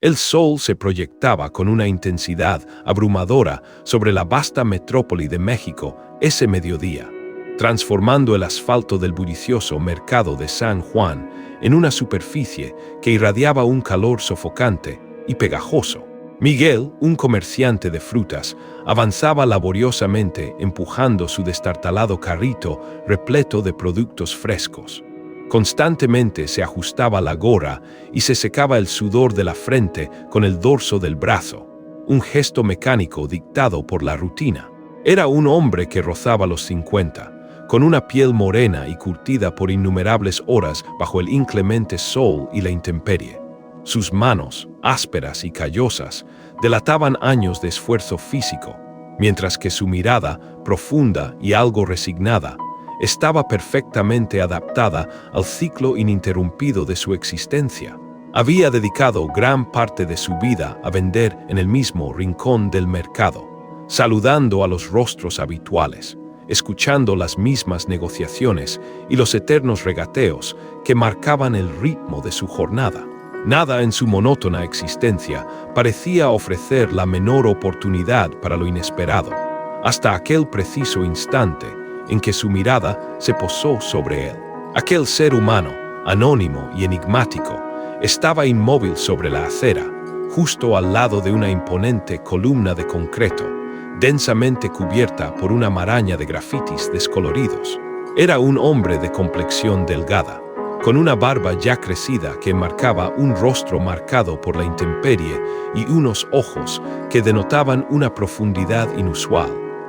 El sol se proyectaba con una intensidad abrumadora sobre la vasta metrópoli de México ese mediodía, transformando el asfalto del bullicioso mercado de San Juan en una superficie que irradiaba un calor sofocante y pegajoso. Miguel, un comerciante de frutas, avanzaba laboriosamente empujando su destartalado carrito repleto de productos frescos. Constantemente se ajustaba la gorra y se secaba el sudor de la frente con el dorso del brazo, un gesto mecánico dictado por la rutina. Era un hombre que rozaba los 50, con una piel morena y curtida por innumerables horas bajo el inclemente sol y la intemperie. Sus manos, ásperas y callosas, delataban años de esfuerzo físico, mientras que su mirada, profunda y algo resignada, estaba perfectamente adaptada al ciclo ininterrumpido de su existencia. Había dedicado gran parte de su vida a vender en el mismo rincón del mercado, saludando a los rostros habituales, escuchando las mismas negociaciones y los eternos regateos que marcaban el ritmo de su jornada. Nada en su monótona existencia parecía ofrecer la menor oportunidad para lo inesperado, hasta aquel preciso instante en que su mirada se posó sobre él. Aquel ser humano, anónimo y enigmático, estaba inmóvil sobre la acera, justo al lado de una imponente columna de concreto, densamente cubierta por una maraña de grafitis descoloridos. Era un hombre de complexión delgada, con una barba ya crecida que enmarcaba un rostro marcado por la intemperie y unos ojos que denotaban una profundidad inusual,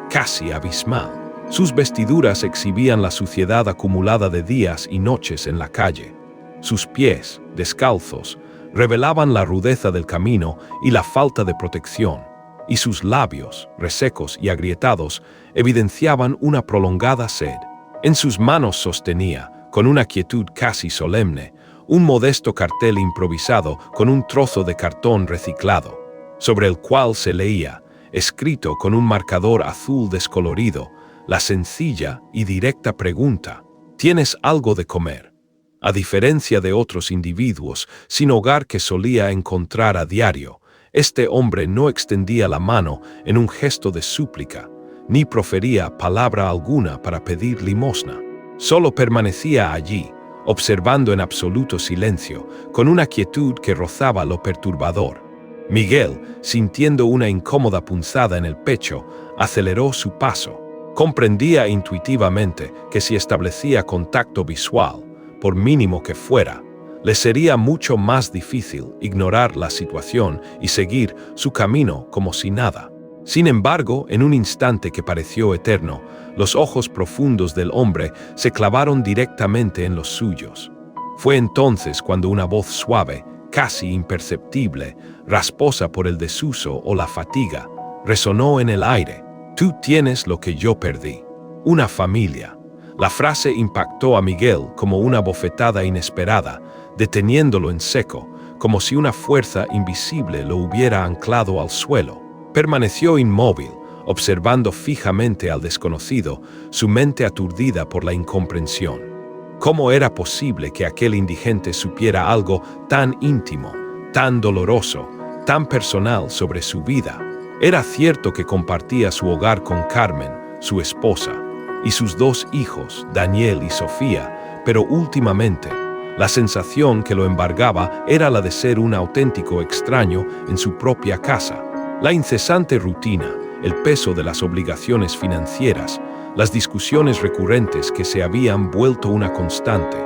casi abismal. Sus vestiduras exhibían la suciedad acumulada de días y noches en la calle. Sus pies, descalzos, revelaban la rudeza del camino y la falta de protección, y sus labios, resecos y agrietados, evidenciaban una prolongada sed. En sus manos sostenía, con una quietud casi solemne, un modesto cartel improvisado con un trozo de cartón reciclado, sobre el cual se leía, escrito con un marcador azul descolorido, la sencilla y directa pregunta: ¿tienes algo de comer? A diferencia de otros individuos sin hogar que solía encontrar a diario, este hombre no extendía la mano en un gesto de súplica, ni profería palabra alguna para pedir limosna. Solo permanecía allí, observando en absoluto silencio, con una quietud que rozaba lo perturbador. Miguel, sintiendo una incómoda punzada en el pecho, aceleró su paso. Comprendía intuitivamente que si establecía contacto visual, por mínimo que fuera, le sería mucho más difícil ignorar la situación y seguir su camino como si nada. Sin embargo, en un instante que pareció eterno, los ojos profundos del hombre se clavaron directamente en los suyos. Fue entonces cuando una voz suave, casi imperceptible, rasposa por el desuso o la fatiga, resonó en el aire: «Tú tienes lo que yo perdí, una familia». La frase impactó a Miguel como una bofetada inesperada, deteniéndolo en seco, como si una fuerza invisible lo hubiera anclado al suelo. Permaneció inmóvil, observando fijamente al desconocido, su mente aturdida por la incomprensión. ¿Cómo era posible que aquel indigente supiera algo tan íntimo, tan doloroso, tan personal sobre su vida? Era cierto que compartía su hogar con Carmen, su esposa, y sus 2 hijos, Daniel y Sofía, pero últimamente, la sensación que lo embargaba era la de ser un auténtico extraño en su propia casa. La incesante rutina, el peso de las obligaciones financieras, las discusiones recurrentes que se habían vuelto una constante,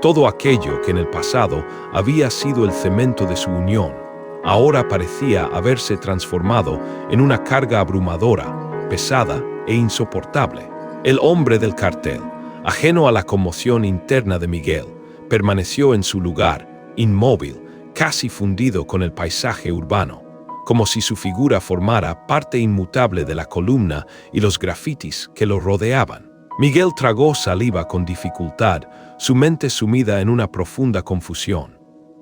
todo aquello que en el pasado había sido el cemento de su unión, ahora parecía haberse transformado en una carga abrumadora, pesada e insoportable. El hombre del cartel, ajeno a la conmoción interna de Miguel, permaneció en su lugar, inmóvil, casi fundido con el paisaje urbano, como si su figura formara parte inmutable de la columna y los grafitis que lo rodeaban. Miguel tragó saliva con dificultad, su mente sumida en una profunda confusión.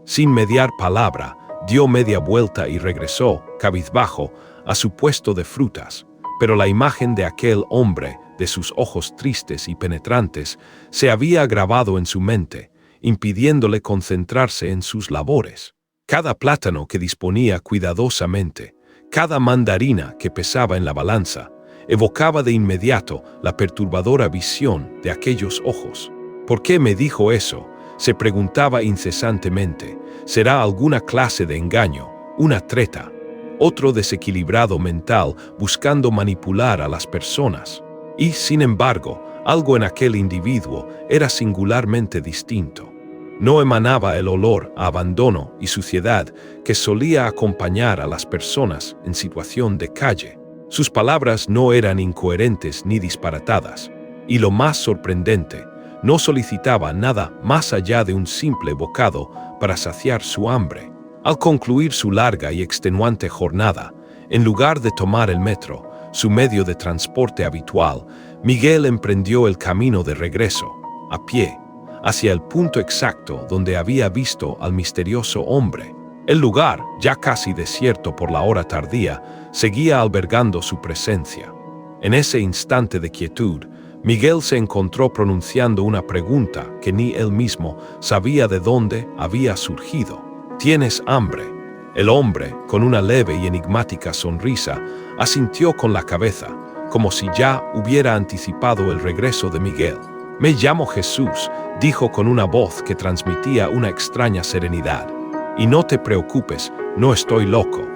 Sin mediar palabra, dio media vuelta y regresó, cabizbajo, a su puesto de frutas, pero la imagen de aquel hombre, de sus ojos tristes y penetrantes, se había grabado en su mente, impidiéndole concentrarse en sus labores. Cada plátano que disponía cuidadosamente, cada mandarina que pesaba en la balanza, evocaba de inmediato la perturbadora visión de aquellos ojos. ¿Por qué me dijo eso?, se preguntaba incesantemente. ¿Será alguna clase de engaño, una treta, otro desequilibrado mental buscando manipular a las personas? Y, sin embargo, algo en aquel individuo era singularmente distinto. No emanaba el olor a abandono y suciedad que solía acompañar a las personas en situación de calle. Sus palabras no eran incoherentes ni disparatadas, y lo más sorprendente, no solicitaba nada más allá de un simple bocado para saciar su hambre. Al concluir su larga y extenuante jornada, en lugar de tomar el metro, su medio de transporte habitual, Miguel emprendió el camino de regreso, a pie, hacia el punto exacto donde había visto al misterioso hombre. El lugar, ya casi desierto por la hora tardía, seguía albergando su presencia. En ese instante de quietud, Miguel se encontró pronunciando una pregunta que ni él mismo sabía de dónde había surgido. ¿Tienes hambre? El hombre, con una leve y enigmática sonrisa, asintió con la cabeza, como si ya hubiera anticipado el regreso de Miguel. Me llamo Jesús, dijo con una voz que transmitía una extraña serenidad. Y no te preocupes, no estoy loco.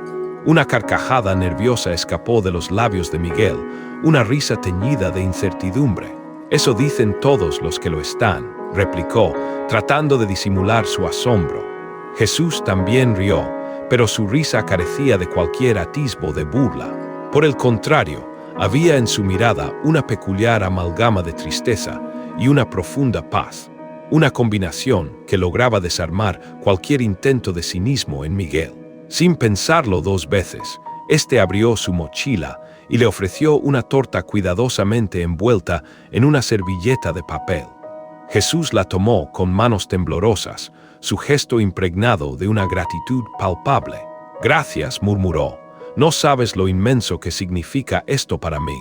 Una carcajada nerviosa escapó de los labios de Miguel, una risa teñida de incertidumbre. Eso dicen todos los que lo están, replicó, tratando de disimular su asombro. Jesús también rió, pero su risa carecía de cualquier atisbo de burla. Por el contrario, había en su mirada una peculiar amalgama de tristeza y una profunda paz. Una combinación que lograba desarmar cualquier intento de cinismo en Miguel. Sin pensarlo dos veces, este abrió su mochila y le ofreció una torta cuidadosamente envuelta en una servilleta de papel. Jesús la tomó con manos temblorosas, su gesto impregnado de una gratitud palpable. «Gracias», murmuró. «No sabes lo inmenso que significa esto para mí».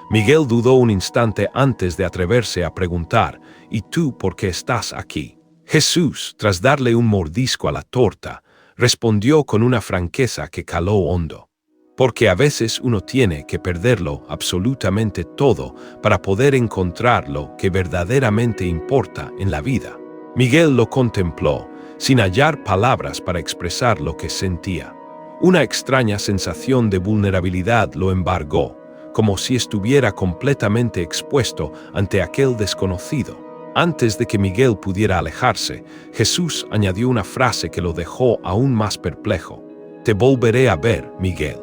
Miguel dudó un instante antes de atreverse a preguntar, «¿Y tú por qué estás aquí?». Jesús, tras darle un mordisco a la torta, respondió con una franqueza que caló hondo. Porque a veces uno tiene que perderlo absolutamente todo para poder encontrar lo que verdaderamente importa en la vida. Miguel lo contempló, sin hallar palabras para expresar lo que sentía. Una extraña sensación de vulnerabilidad lo embargó, como si estuviera completamente expuesto ante aquel desconocido. Antes de que Miguel pudiera alejarse, Jesús añadió una frase que lo dejó aún más perplejo. «Te volveré a ver, Miguel».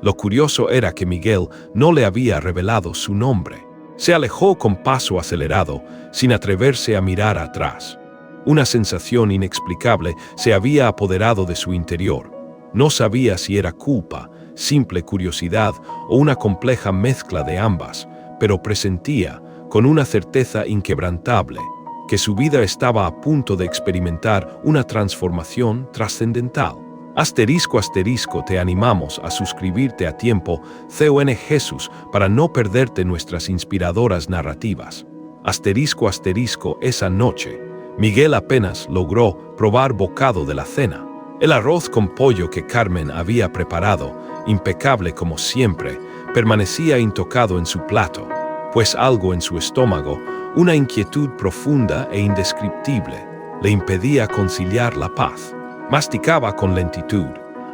Lo curioso era que Miguel no le había revelado su nombre. Se alejó con paso acelerado, sin atreverse a mirar atrás. Una sensación inexplicable se había apoderado de su interior. No sabía si era culpa, simple curiosidad o una compleja mezcla de ambas, pero presentía, con una certeza inquebrantable, que su vida estaba a punto de experimentar una transformación trascendental. Asterisco asterisco, te animamos a suscribirte a tiempo CON Jesús para no perderte nuestras inspiradoras narrativas. Asterisco asterisco, esa noche, Miguel apenas logró probar bocado de la cena. El arroz con pollo que Carmen había preparado, impecable como siempre, permanecía intocado en su plato, pues algo en su estómago, una inquietud profunda e indescriptible, le impedía conciliar la paz. Masticaba con lentitud,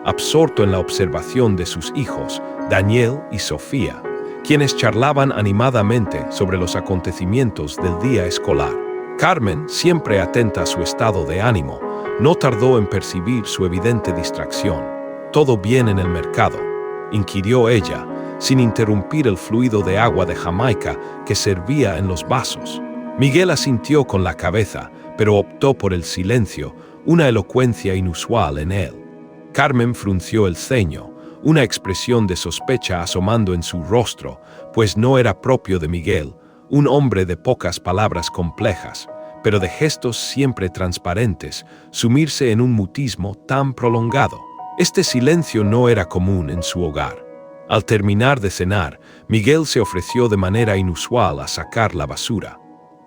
absorto en la observación de sus hijos, Daniel y Sofía, quienes charlaban animadamente sobre los acontecimientos del día escolar. Carmen, siempre atenta a su estado de ánimo, no tardó en percibir su evidente distracción. «¿Todo bien en el mercado?», inquirió ella, sin interrumpir el fluido de agua de Jamaica que servía en los vasos. Miguel asintió con la cabeza, pero optó por el silencio, una elocuencia inusual en él. Carmen frunció el ceño, una expresión de sospecha asomando en su rostro, pues no era propio de Miguel, un hombre de pocas palabras complejas, pero de gestos siempre transparentes, sumirse en un mutismo tan prolongado. Este silencio no era común en su hogar. Al terminar de cenar, Miguel se ofreció de manera inusual a sacar la basura.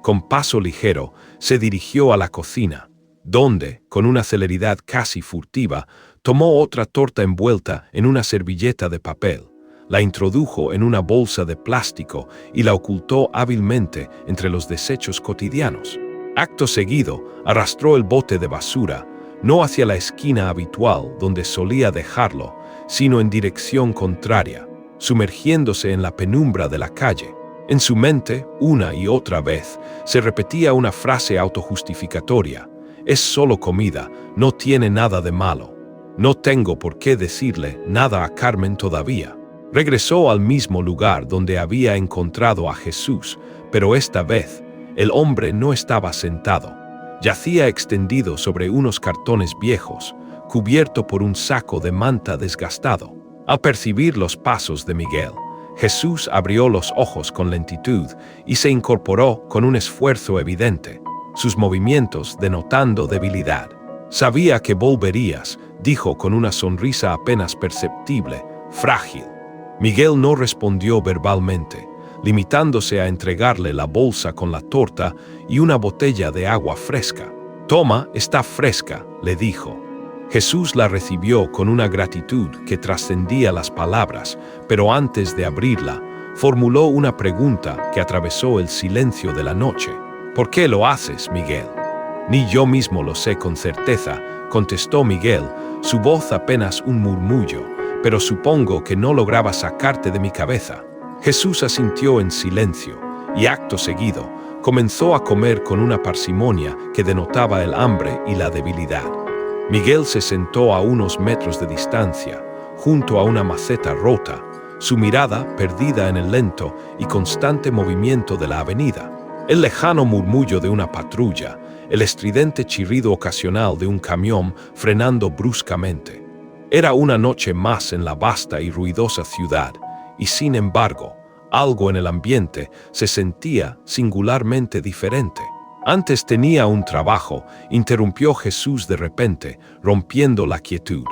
Con paso ligero, se dirigió a la cocina. donde, con una celeridad casi furtiva, tomó otra torta envuelta en una servilleta de papel, la introdujo en una bolsa de plástico y la ocultó hábilmente entre los desechos cotidianos. Acto seguido, arrastró el bote de basura, no hacia la esquina habitual donde solía dejarlo, sino en dirección contraria, sumergiéndose en la penumbra de la calle. En su mente, una y otra vez, se repetía una frase autojustificatoria: es solo comida, no tiene nada de malo. No tengo por qué decirle nada a Carmen todavía. Regresó al mismo lugar donde había encontrado a Jesús, pero esta vez, el hombre no estaba sentado. Yacía extendido sobre unos cartones viejos, cubierto por un saco de manta desgastado. Al percibir los pasos de Miguel, Jesús abrió los ojos con lentitud y se incorporó con un esfuerzo evidente, sus movimientos denotando debilidad. «Sabía que volverías», dijo con una sonrisa apenas perceptible, frágil. Miguel no respondió verbalmente, limitándose a entregarle la bolsa con la torta y una botella de agua fresca. «Toma, está fresca», le dijo. Jesús la recibió con una gratitud que trascendía las palabras, pero antes de abrirla, formuló una pregunta que atravesó el silencio de la noche. «¿Por qué lo haces, Miguel?» «Ni yo mismo lo sé con certeza», contestó Miguel, su voz apenas un murmullo, «pero supongo que no lograba sacarte de mi cabeza». Jesús asintió en silencio, y acto seguido, comenzó a comer con una parsimonia que denotaba el hambre y la debilidad. Miguel se sentó a unos metros de distancia, junto a una maceta rota, su mirada perdida en el lento y constante movimiento de la avenida. El lejano murmullo de una patrulla, el estridente chirrido ocasional de un camión frenando bruscamente. Era una noche más en la vasta y ruidosa ciudad, y sin embargo, algo en el ambiente se sentía singularmente diferente. «Antes tenía un trabajo», interrumpió Jesús de repente, rompiendo la quietud.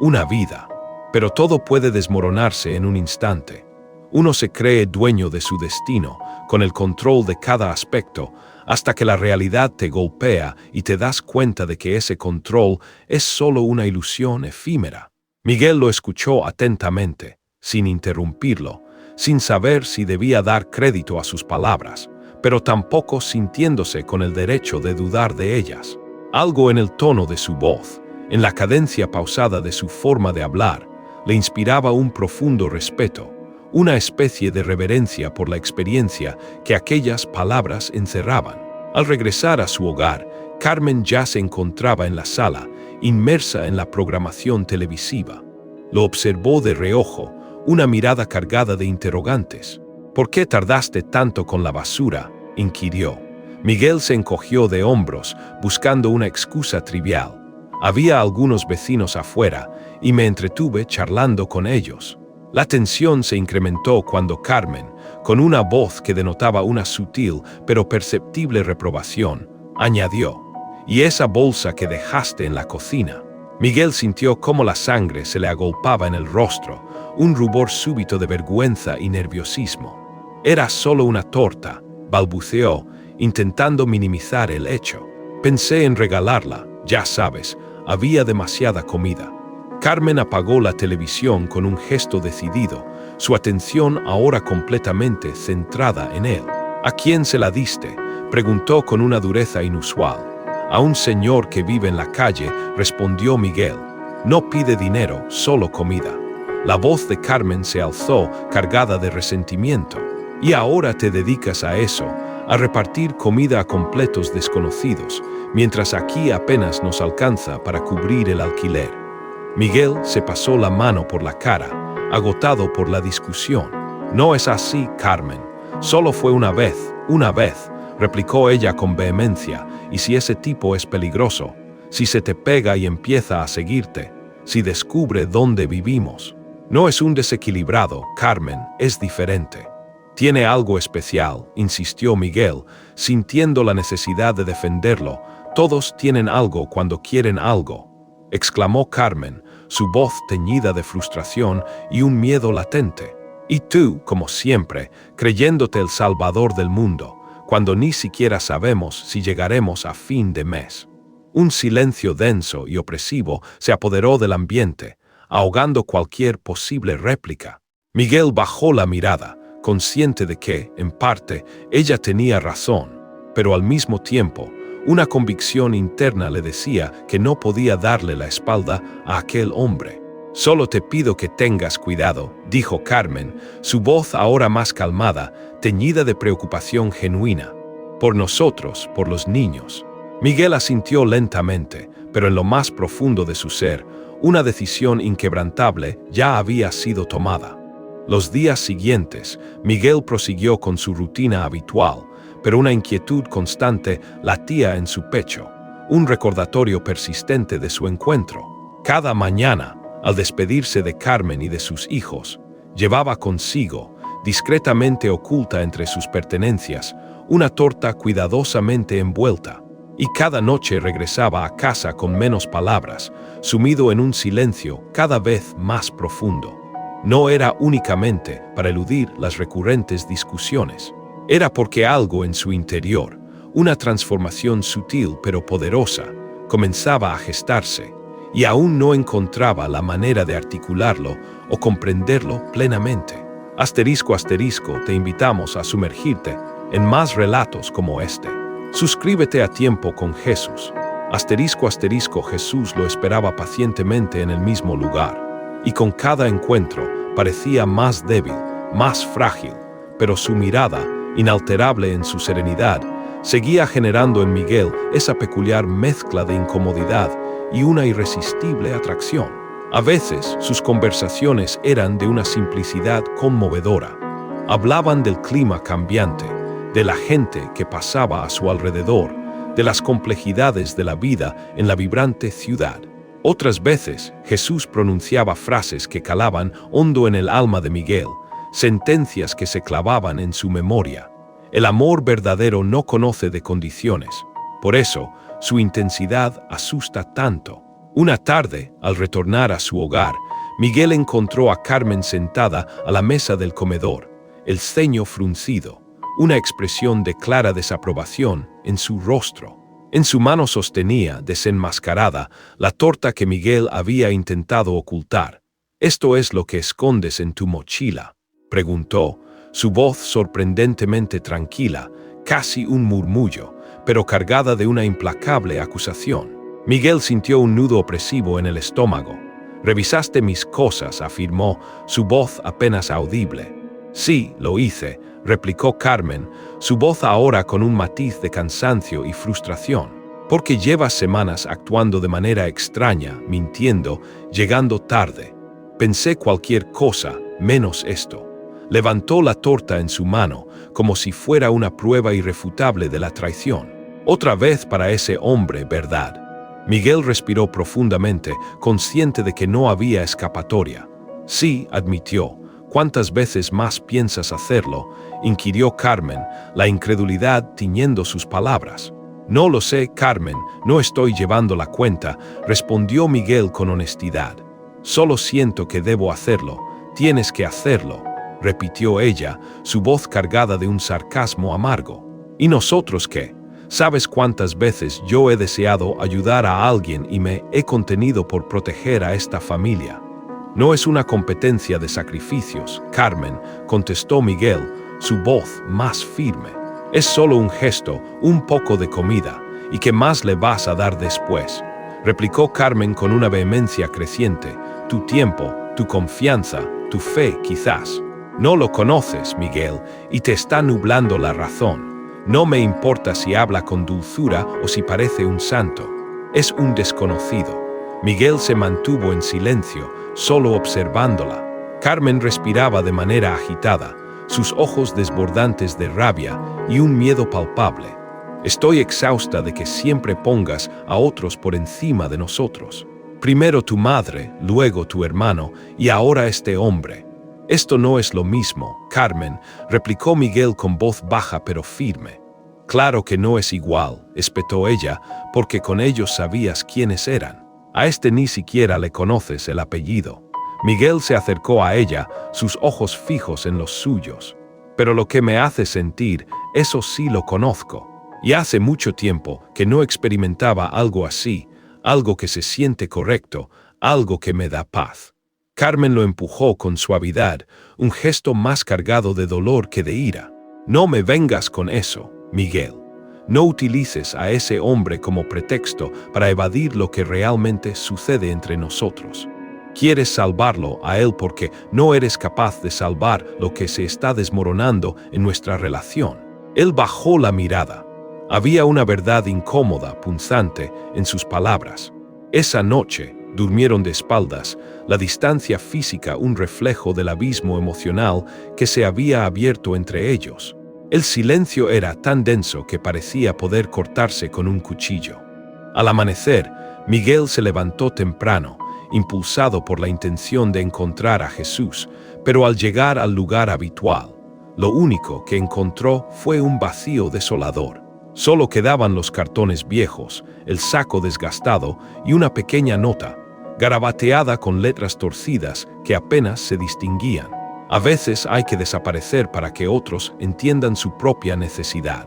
«Una vida. Pero todo puede desmoronarse en un instante. Uno se cree dueño de su destino, con el control de cada aspecto, hasta que la realidad te golpea y te das cuenta de que ese control es solo una ilusión efímera». Miguel lo escuchó atentamente, sin interrumpirlo, sin saber si debía dar crédito a sus palabras, pero tampoco sintiéndose con el derecho de dudar de ellas. Algo en el tono de su voz, en la cadencia pausada de su forma de hablar, le inspiraba un profundo respeto, una especie de reverencia por la experiencia que aquellas palabras encerraban. Al regresar a su hogar, Carmen ya se encontraba en la sala, inmersa en la programación televisiva. Lo observó de reojo, una mirada cargada de interrogantes. «¿Por qué tardaste tanto con la basura?», inquirió. Miguel se encogió de hombros, buscando una excusa trivial. «Había algunos vecinos afuera, y me entretuve charlando con ellos». La tensión se incrementó cuando Carmen, con una voz que denotaba una sutil pero perceptible reprobación, añadió: «¿Y esa bolsa que dejaste en la cocina?». Miguel sintió cómo la sangre se le agolpaba en el rostro, un rubor súbito de vergüenza y nerviosismo. «Era solo una torta», balbuceó, intentando minimizar el hecho. «Pensé en regalarla, ya sabes, había demasiada comida». Carmen apagó la televisión con un gesto decidido, su atención ahora completamente centrada en él. «¿A quién se la diste?», preguntó con una dureza inusual. «A un señor que vive en la calle», respondió Miguel. «No pide dinero, solo comida». La voz de Carmen se alzó, cargada de resentimiento. «Y ahora te dedicas a eso, a repartir comida a completos desconocidos, mientras aquí apenas nos alcanza para cubrir el alquiler». Miguel se pasó la mano por la cara, agotado por la discusión. «No es así, Carmen. Solo fue una vez, replicó ella con vehemencia. «Y si ese tipo es peligroso, si se te pega y empieza a seguirte, si descubre dónde vivimos». «No es un desequilibrado, Carmen, es diferente». «Tiene algo especial», insistió Miguel, sintiendo la necesidad de defenderlo. «Todos tienen algo cuando quieren algo», exclamó Carmen, su voz teñida de frustración y un miedo latente. «Y tú, como siempre, creyéndote el salvador del mundo, cuando ni siquiera sabemos si llegaremos a fin de mes». Un silencio denso y opresivo se apoderó del ambiente, ahogando cualquier posible réplica. Miguel bajó la mirada, consciente de que, en parte, ella tenía razón, pero al mismo tiempo, una convicción interna le decía que no podía darle la espalda a aquel hombre. «Solo te pido que tengas cuidado», dijo Carmen, su voz ahora más calmada, teñida de preocupación genuina. «Por nosotros, por los niños». Miguel asintió lentamente, pero en lo más profundo de su ser, una decisión inquebrantable ya había sido tomada. Los días siguientes, Miguel prosiguió con su rutina habitual, pero una inquietud constante latía en su pecho, un recordatorio persistente de su encuentro. Cada mañana, al despedirse de Carmen y de sus hijos, llevaba consigo, discretamente oculta entre sus pertenencias, una torta cuidadosamente envuelta, y cada noche regresaba a casa con menos palabras, sumido en un silencio cada vez más profundo. No era únicamente para eludir las recurrentes discusiones. Era porque algo en su interior, una transformación sutil pero poderosa, comenzaba a gestarse, y aún no encontraba la manera de articularlo o comprenderlo plenamente. Asterisco, asterisco, te invitamos a sumergirte en más relatos como este. Suscríbete a Tiempo con Jesús. Asterisco, asterisco, Jesús lo esperaba pacientemente en el mismo lugar, y con cada encuentro parecía más débil, más frágil, pero su mirada, inalterable en su serenidad, seguía generando en Miguel esa peculiar mezcla de incomodidad y una irresistible atracción. A veces sus conversaciones eran de una simplicidad conmovedora. Hablaban del clima cambiante, de la gente que pasaba a su alrededor, de las complejidades de la vida en la vibrante ciudad. Otras veces Jesús pronunciaba frases que calaban hondo en el alma de Miguel, sentencias que se clavaban en su memoria. El amor verdadero no conoce de condiciones. Por eso, su intensidad asusta tanto. Una tarde, al retornar a su hogar, Miguel encontró a Carmen sentada a la mesa del comedor, el ceño fruncido, una expresión de clara desaprobación en su rostro. En su mano sostenía, desenmascarada, la torta que Miguel había intentado ocultar. «¿Esto es lo que escondes en tu mochila?», preguntó, su voz sorprendentemente tranquila, casi un murmullo, pero cargada de una implacable acusación. Miguel sintió un nudo opresivo en el estómago. «Revisaste mis cosas», afirmó, su voz apenas audible. «Sí, lo hice», replicó Carmen, su voz ahora con un matiz de cansancio y frustración. «Porque llevas semanas actuando de manera extraña, mintiendo, llegando tarde. Pensé cualquier cosa, menos esto». Levantó la torta en su mano, como si fuera una prueba irrefutable de la traición. Otra vez para ese hombre, ¿verdad? Miguel respiró profundamente, consciente de que no había escapatoria. «Sí», admitió. «¿Cuántas veces más piensas hacerlo?», inquirió Carmen, la incredulidad tiñendo sus palabras. «No lo sé, Carmen, no estoy llevando la cuenta», respondió Miguel con honestidad. «Solo siento que debo hacerlo, tienes que hacerlo», repitió ella, su voz cargada de un sarcasmo amargo. «¿Y nosotros qué? ¿Sabes cuántas veces yo he deseado ayudar a alguien y me he contenido por proteger a esta familia?» «No es una competencia de sacrificios, Carmen», contestó Miguel, su voz más firme. «Es solo un gesto, un poco de comida. ¿Y qué más le vas a dar después?», replicó Carmen con una vehemencia creciente. «Tu tiempo, tu confianza, tu fe, quizás. No lo conoces, Miguel, y te está nublando la razón. No me importa si habla con dulzura o si parece un santo. Es un desconocido». Miguel se mantuvo en silencio, solo observándola. Carmen respiraba de manera agitada, sus ojos desbordantes de rabia y un miedo palpable. «Estoy exhausta de que siempre pongas a otros por encima de nosotros. Primero tu madre, luego tu hermano y ahora este hombre». «Esto no es lo mismo, Carmen», replicó Miguel con voz baja pero firme. «Claro que no es igual», espetó ella, «porque con ellos sabías quiénes eran. A este ni siquiera le conoces el apellido». Miguel se acercó a ella, sus ojos fijos en los suyos. «Pero lo que me hace sentir, eso sí lo conozco. Y hace mucho tiempo que no experimentaba algo así, algo que se siente correcto, algo que me da paz. Carmen lo empujó con suavidad, un gesto más cargado de dolor que de ira. No me vengas con eso, Miguel. No utilices a ese hombre como pretexto para evadir lo que realmente sucede entre nosotros. Quieres salvarlo a él porque no eres capaz de salvar lo que se está desmoronando en nuestra relación. Él bajó la mirada. Había una verdad incómoda, punzante, en sus palabras. Esa noche durmieron de espaldas, la distancia física un reflejo del abismo emocional que se había abierto entre ellos. El silencio era tan denso que parecía poder cortarse con un cuchillo. Al amanecer, Miguel se levantó temprano, impulsado por la intención de encontrar a Jesús, pero al llegar al lugar habitual, lo único que encontró fue un vacío desolador. Solo quedaban los cartones viejos, el saco desgastado y una pequeña nota, garabateada con letras torcidas que apenas se distinguían. A veces hay que desaparecer para que otros entiendan su propia necesidad.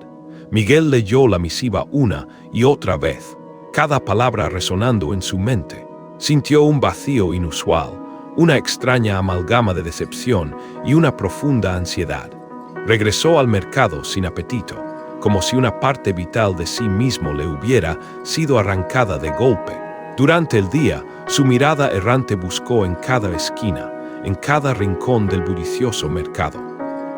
Miguel leyó la misiva una y otra vez, cada palabra resonando en su mente. Sintió un vacío inusual, una extraña amalgama de decepción y una profunda ansiedad. Regresó al mercado sin apetito, como si una parte vital de sí mismo le hubiera sido arrancada de golpe. Durante el día, su mirada errante buscó en cada esquina, en cada rincón del bullicioso mercado.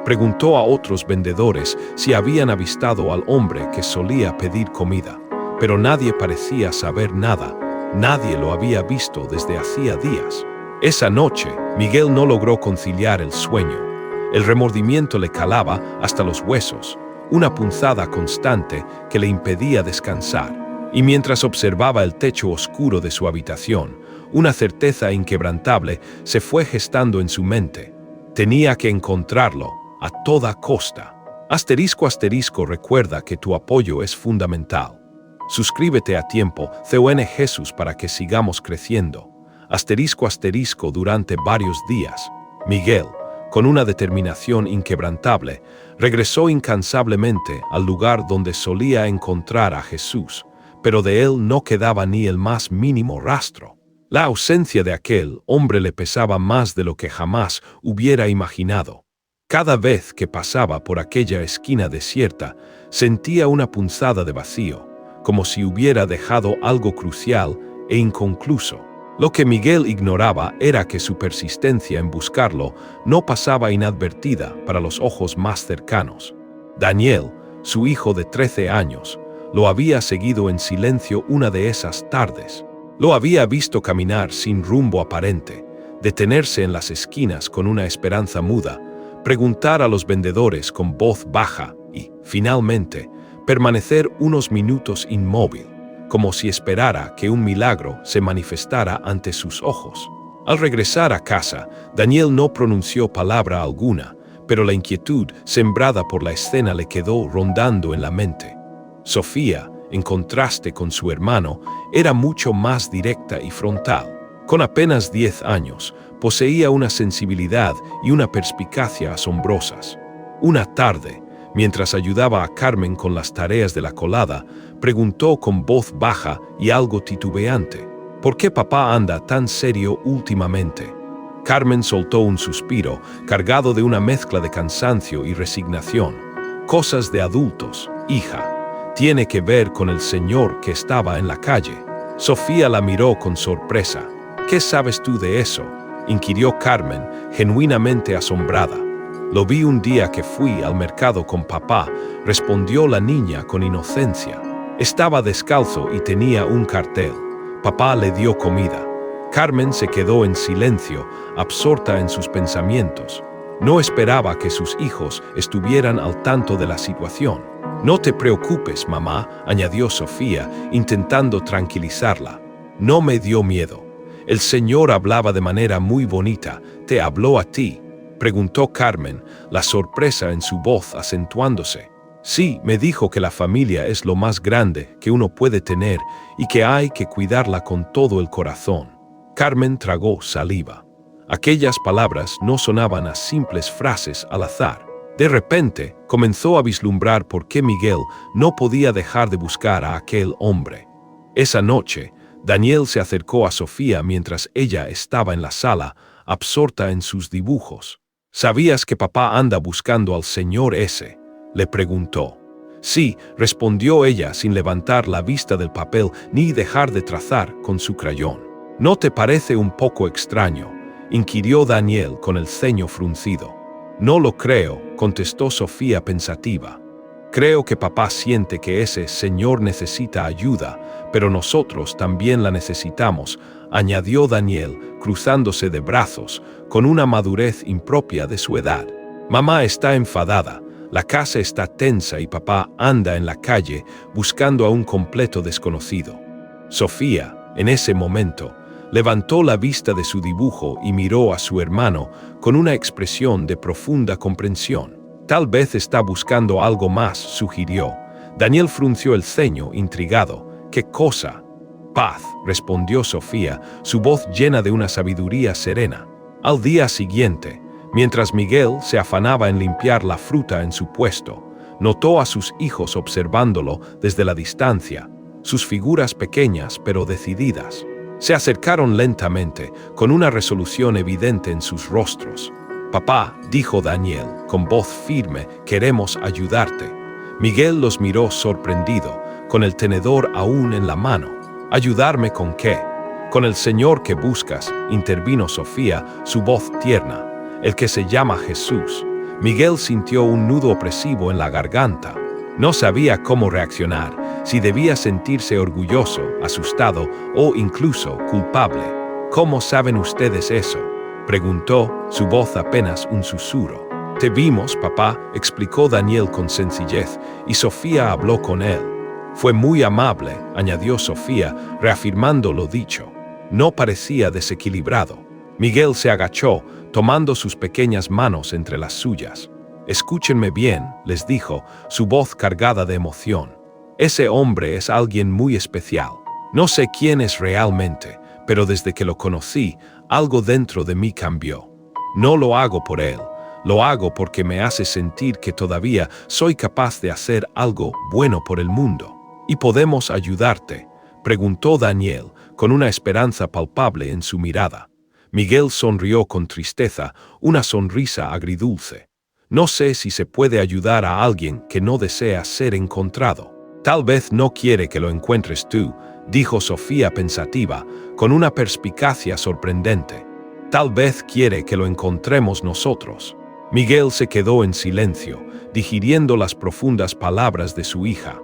Preguntó a otros vendedores si habían avistado al hombre que solía pedir comida, pero nadie parecía saber nada, nadie lo había visto desde hacía días. Esa noche, Miguel no logró conciliar el sueño. El remordimiento le calaba hasta los huesos, una punzada constante que le impedía descansar. Y mientras observaba el techo oscuro de su habitación, una certeza inquebrantable se fue gestando en su mente. Tenía que encontrarlo a toda costa. Recuerda que tu apoyo es fundamental. Suscríbete a tiempo, CON Jesús, para que sigamos creciendo. Durante varios días, Miguel, con una determinación inquebrantable, regresó incansablemente al lugar donde solía encontrar a Jesús, pero de él no quedaba ni el más mínimo rastro. La ausencia de aquel hombre le pesaba más de lo que jamás hubiera imaginado. Cada vez que pasaba por aquella esquina desierta, sentía una punzada de vacío, como si hubiera dejado algo crucial e inconcluso. Lo que Miguel ignoraba era que su persistencia en buscarlo no pasaba inadvertida para los ojos más cercanos. Daniel, su hijo de 13 años, lo había seguido en silencio una de esas tardes. Lo había visto caminar sin rumbo aparente, detenerse en las esquinas con una esperanza muda, preguntar a los vendedores con voz baja y, finalmente, permanecer unos minutos inmóvil, como si esperara que un milagro se manifestara ante sus ojos. Al regresar a casa, Daniel no pronunció palabra alguna, pero la inquietud sembrada por la escena le quedó rondando en la mente. Sofía, en contraste con su hermano, era mucho más directa y frontal. Con apenas 10 años, poseía una sensibilidad y una perspicacia asombrosas. Una tarde, mientras ayudaba a Carmen con las tareas de la colada, preguntó con voz baja y algo titubeante: ¿por qué papá anda tan serio últimamente? Carmen soltó un suspiro, cargado de una mezcla de cansancio y resignación. Cosas de adultos, hija. Tiene que ver con el señor que estaba en la calle. Sofía la miró con sorpresa. ¿Qué sabes tú de eso?, inquirió Carmen, genuinamente asombrada. Lo vi un día que fui al mercado con papá, respondió la niña con inocencia. Estaba descalzo y tenía un cartel. Papá le dio comida. Carmen se quedó en silencio, absorta en sus pensamientos. No esperaba que sus hijos estuvieran al tanto de la situación. No te preocupes, mamá, añadió Sofía, intentando tranquilizarla. No me dio miedo. El señor hablaba de manera muy bonita. ¿Te habló a ti?, preguntó Carmen, la sorpresa en su voz acentuándose. Sí, me dijo que la familia es lo más grande que uno puede tener y que hay que cuidarla con todo el corazón. Carmen tragó saliva. Aquellas palabras no sonaban a simples frases al azar. De repente, comenzó a vislumbrar por qué Miguel no podía dejar de buscar a aquel hombre. Esa noche, Daniel se acercó a Sofía mientras ella estaba en la sala, absorta en sus dibujos. ¿Sabías que papá anda buscando al señor ese?, le preguntó. Sí, respondió ella sin levantar la vista del papel ni dejar de trazar con su crayón. ¿No te parece un poco extraño?, inquirió Daniel con el ceño fruncido. No lo creo, contestó Sofía pensativa. Creo que papá siente que ese señor necesita ayuda, pero nosotros también la necesitamos, añadió Daniel, cruzándose de brazos, con una madurez impropia de su edad. Mamá está enfadada, la casa está tensa y papá anda en la calle buscando a un completo desconocido. Sofía, en ese momento, levantó la vista de su dibujo y miró a su hermano con una expresión de profunda comprensión. Tal vez está buscando algo más, sugirió. Daniel frunció el ceño, intrigado. ¿Qué cosa? Paz, respondió Sofía, su voz llena de una sabiduría serena. Al día siguiente, mientras Miguel se afanaba en limpiar la fruta en su puesto, notó a sus hijos observándolo desde la distancia, sus figuras pequeñas pero decididas. Se acercaron lentamente, con una resolución evidente en sus rostros. Papá, dijo Daniel, con voz firme, queremos ayudarte. Miguel los miró sorprendido, con el tenedor aún en la mano. ¿Ayudarme con qué? Con el Señor que buscas, intervino Sofía, su voz tierna. El que se llama Jesús. Miguel sintió un nudo opresivo en la garganta. No sabía cómo reaccionar, si debía sentirse orgulloso, asustado o incluso culpable. ¿Cómo saben ustedes eso?, preguntó, su voz apenas un susurro. Te vimos, papá, explicó Daniel con sencillez, y Sofía habló con él. Fue muy amable, añadió Sofía, reafirmando lo dicho. No parecía desequilibrado. Miguel se agachó, tomando sus pequeñas manos entre las suyas. Escúchenme bien, les dijo, su voz cargada de emoción. Ese hombre es alguien muy especial. No sé quién es realmente, pero desde que lo conocí, algo dentro de mí cambió. No lo hago por él, lo hago porque me hace sentir que todavía soy capaz de hacer algo bueno por el mundo. ¿Y podemos ayudarte?, preguntó Daniel, con una esperanza palpable en su mirada. Miguel sonrió con tristeza, una sonrisa agridulce. No sé si se puede ayudar a alguien que no desea ser encontrado. Tal vez no quiere que lo encuentres tú, dijo Sofía pensativa, con una perspicacia sorprendente. Tal vez quiere que lo encontremos nosotros. Miguel se quedó en silencio, digiriendo las profundas palabras de su hija.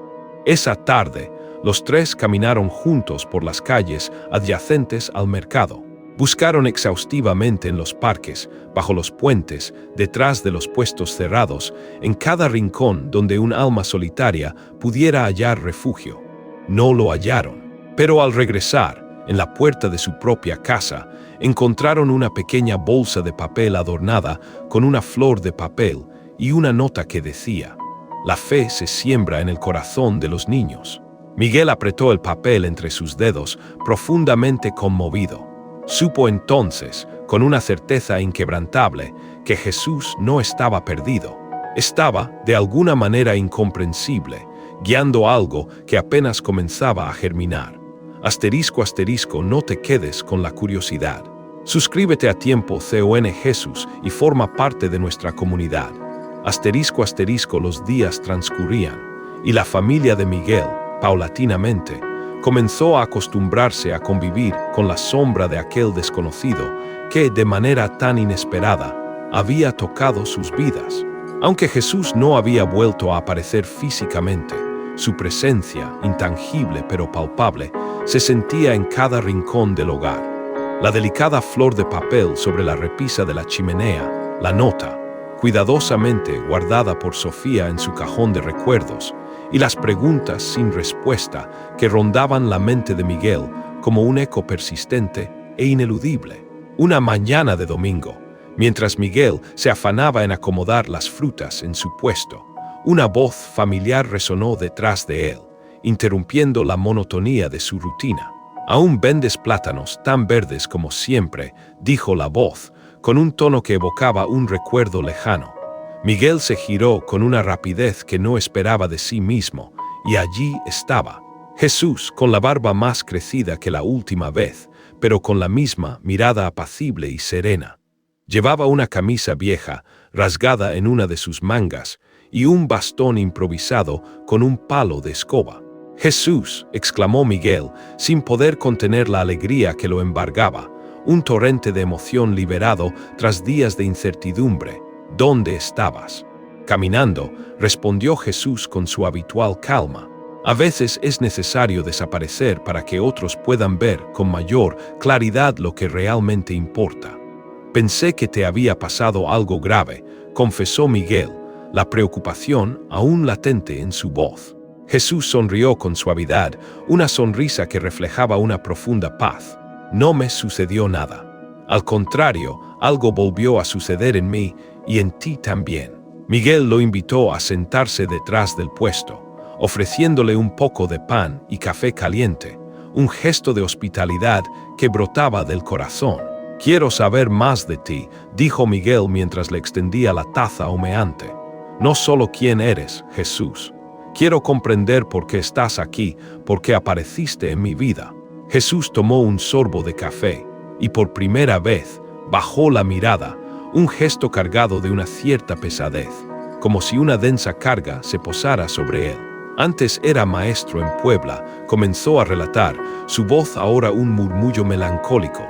Esa tarde, los tres caminaron juntos por las calles adyacentes al mercado. Buscaron exhaustivamente en los parques, bajo los puentes, detrás de los puestos cerrados, en cada rincón donde un alma solitaria pudiera hallar refugio. No lo hallaron. Pero al regresar, en la puerta de su propia casa, encontraron una pequeña bolsa de papel adornada con una flor de papel y una nota que decía: «La fe se siembra en el corazón de los niños». Miguel apretó el papel entre sus dedos, profundamente conmovido. Supo entonces, con una certeza inquebrantable, que Jesús no estaba perdido. Estaba, de alguna manera incomprensible, guiando algo que apenas comenzaba a germinar. Asterisco, no te quedes con la curiosidad. Suscríbete a Tiempo CON Jesús y forma parte de nuestra comunidad. Asterisco, los días transcurrían, y la familia de Miguel, paulatinamente, comenzó a acostumbrarse a convivir con la sombra de aquel desconocido que, de manera tan inesperada, había tocado sus vidas. Aunque Jesús no había vuelto a aparecer físicamente, su presencia, intangible pero palpable, se sentía en cada rincón del hogar. La delicada flor de papel sobre la repisa de la chimenea, la nota, cuidadosamente guardada por Sofía en su cajón de recuerdos, y las preguntas sin respuesta que rondaban la mente de Miguel como un eco persistente e ineludible. Una mañana de domingo, mientras Miguel se afanaba en acomodar las frutas en su puesto, una voz familiar resonó detrás de él, interrumpiendo la monotonía de su rutina. «¿Aún vendes plátanos tan verdes como siempre?», dijo la voz, con un tono que evocaba un recuerdo lejano. Miguel se giró con una rapidez que no esperaba de sí mismo, y allí estaba Jesús, con la barba más crecida que la última vez, pero con la misma mirada apacible y serena. Llevaba una camisa vieja, rasgada en una de sus mangas, y un bastón improvisado con un palo de escoba. «Jesús», exclamó Miguel, sin poder contener la alegría que lo embargaba, un torrente de emoción liberado tras días de incertidumbre. «¿Dónde estabas?» «Caminando», respondió Jesús con su habitual calma. A veces es necesario desaparecer para que otros puedan ver con mayor claridad lo que realmente importa. «Pensé que te había pasado algo grave», confesó Miguel, la preocupación aún latente en su voz. Jesús sonrió con suavidad, una sonrisa que reflejaba una profunda paz. «No me sucedió nada. Al contrario, algo volvió a suceder en mí y en ti también». Miguel lo invitó a sentarse detrás del puesto, ofreciéndole un poco de pan y café caliente, un gesto de hospitalidad que brotaba del corazón. «Quiero saber más de ti», dijo Miguel mientras le extendía la taza humeante. «No solo quién eres, Jesús. Quiero comprender por qué estás aquí, por qué apareciste en mi vida». Jesús tomó un sorbo de café y por primera vez bajó la mirada, un gesto cargado de una cierta pesadez, como si una densa carga se posara sobre él. Antes era maestro en Puebla, comenzó a relatar, su voz ahora un murmullo melancólico.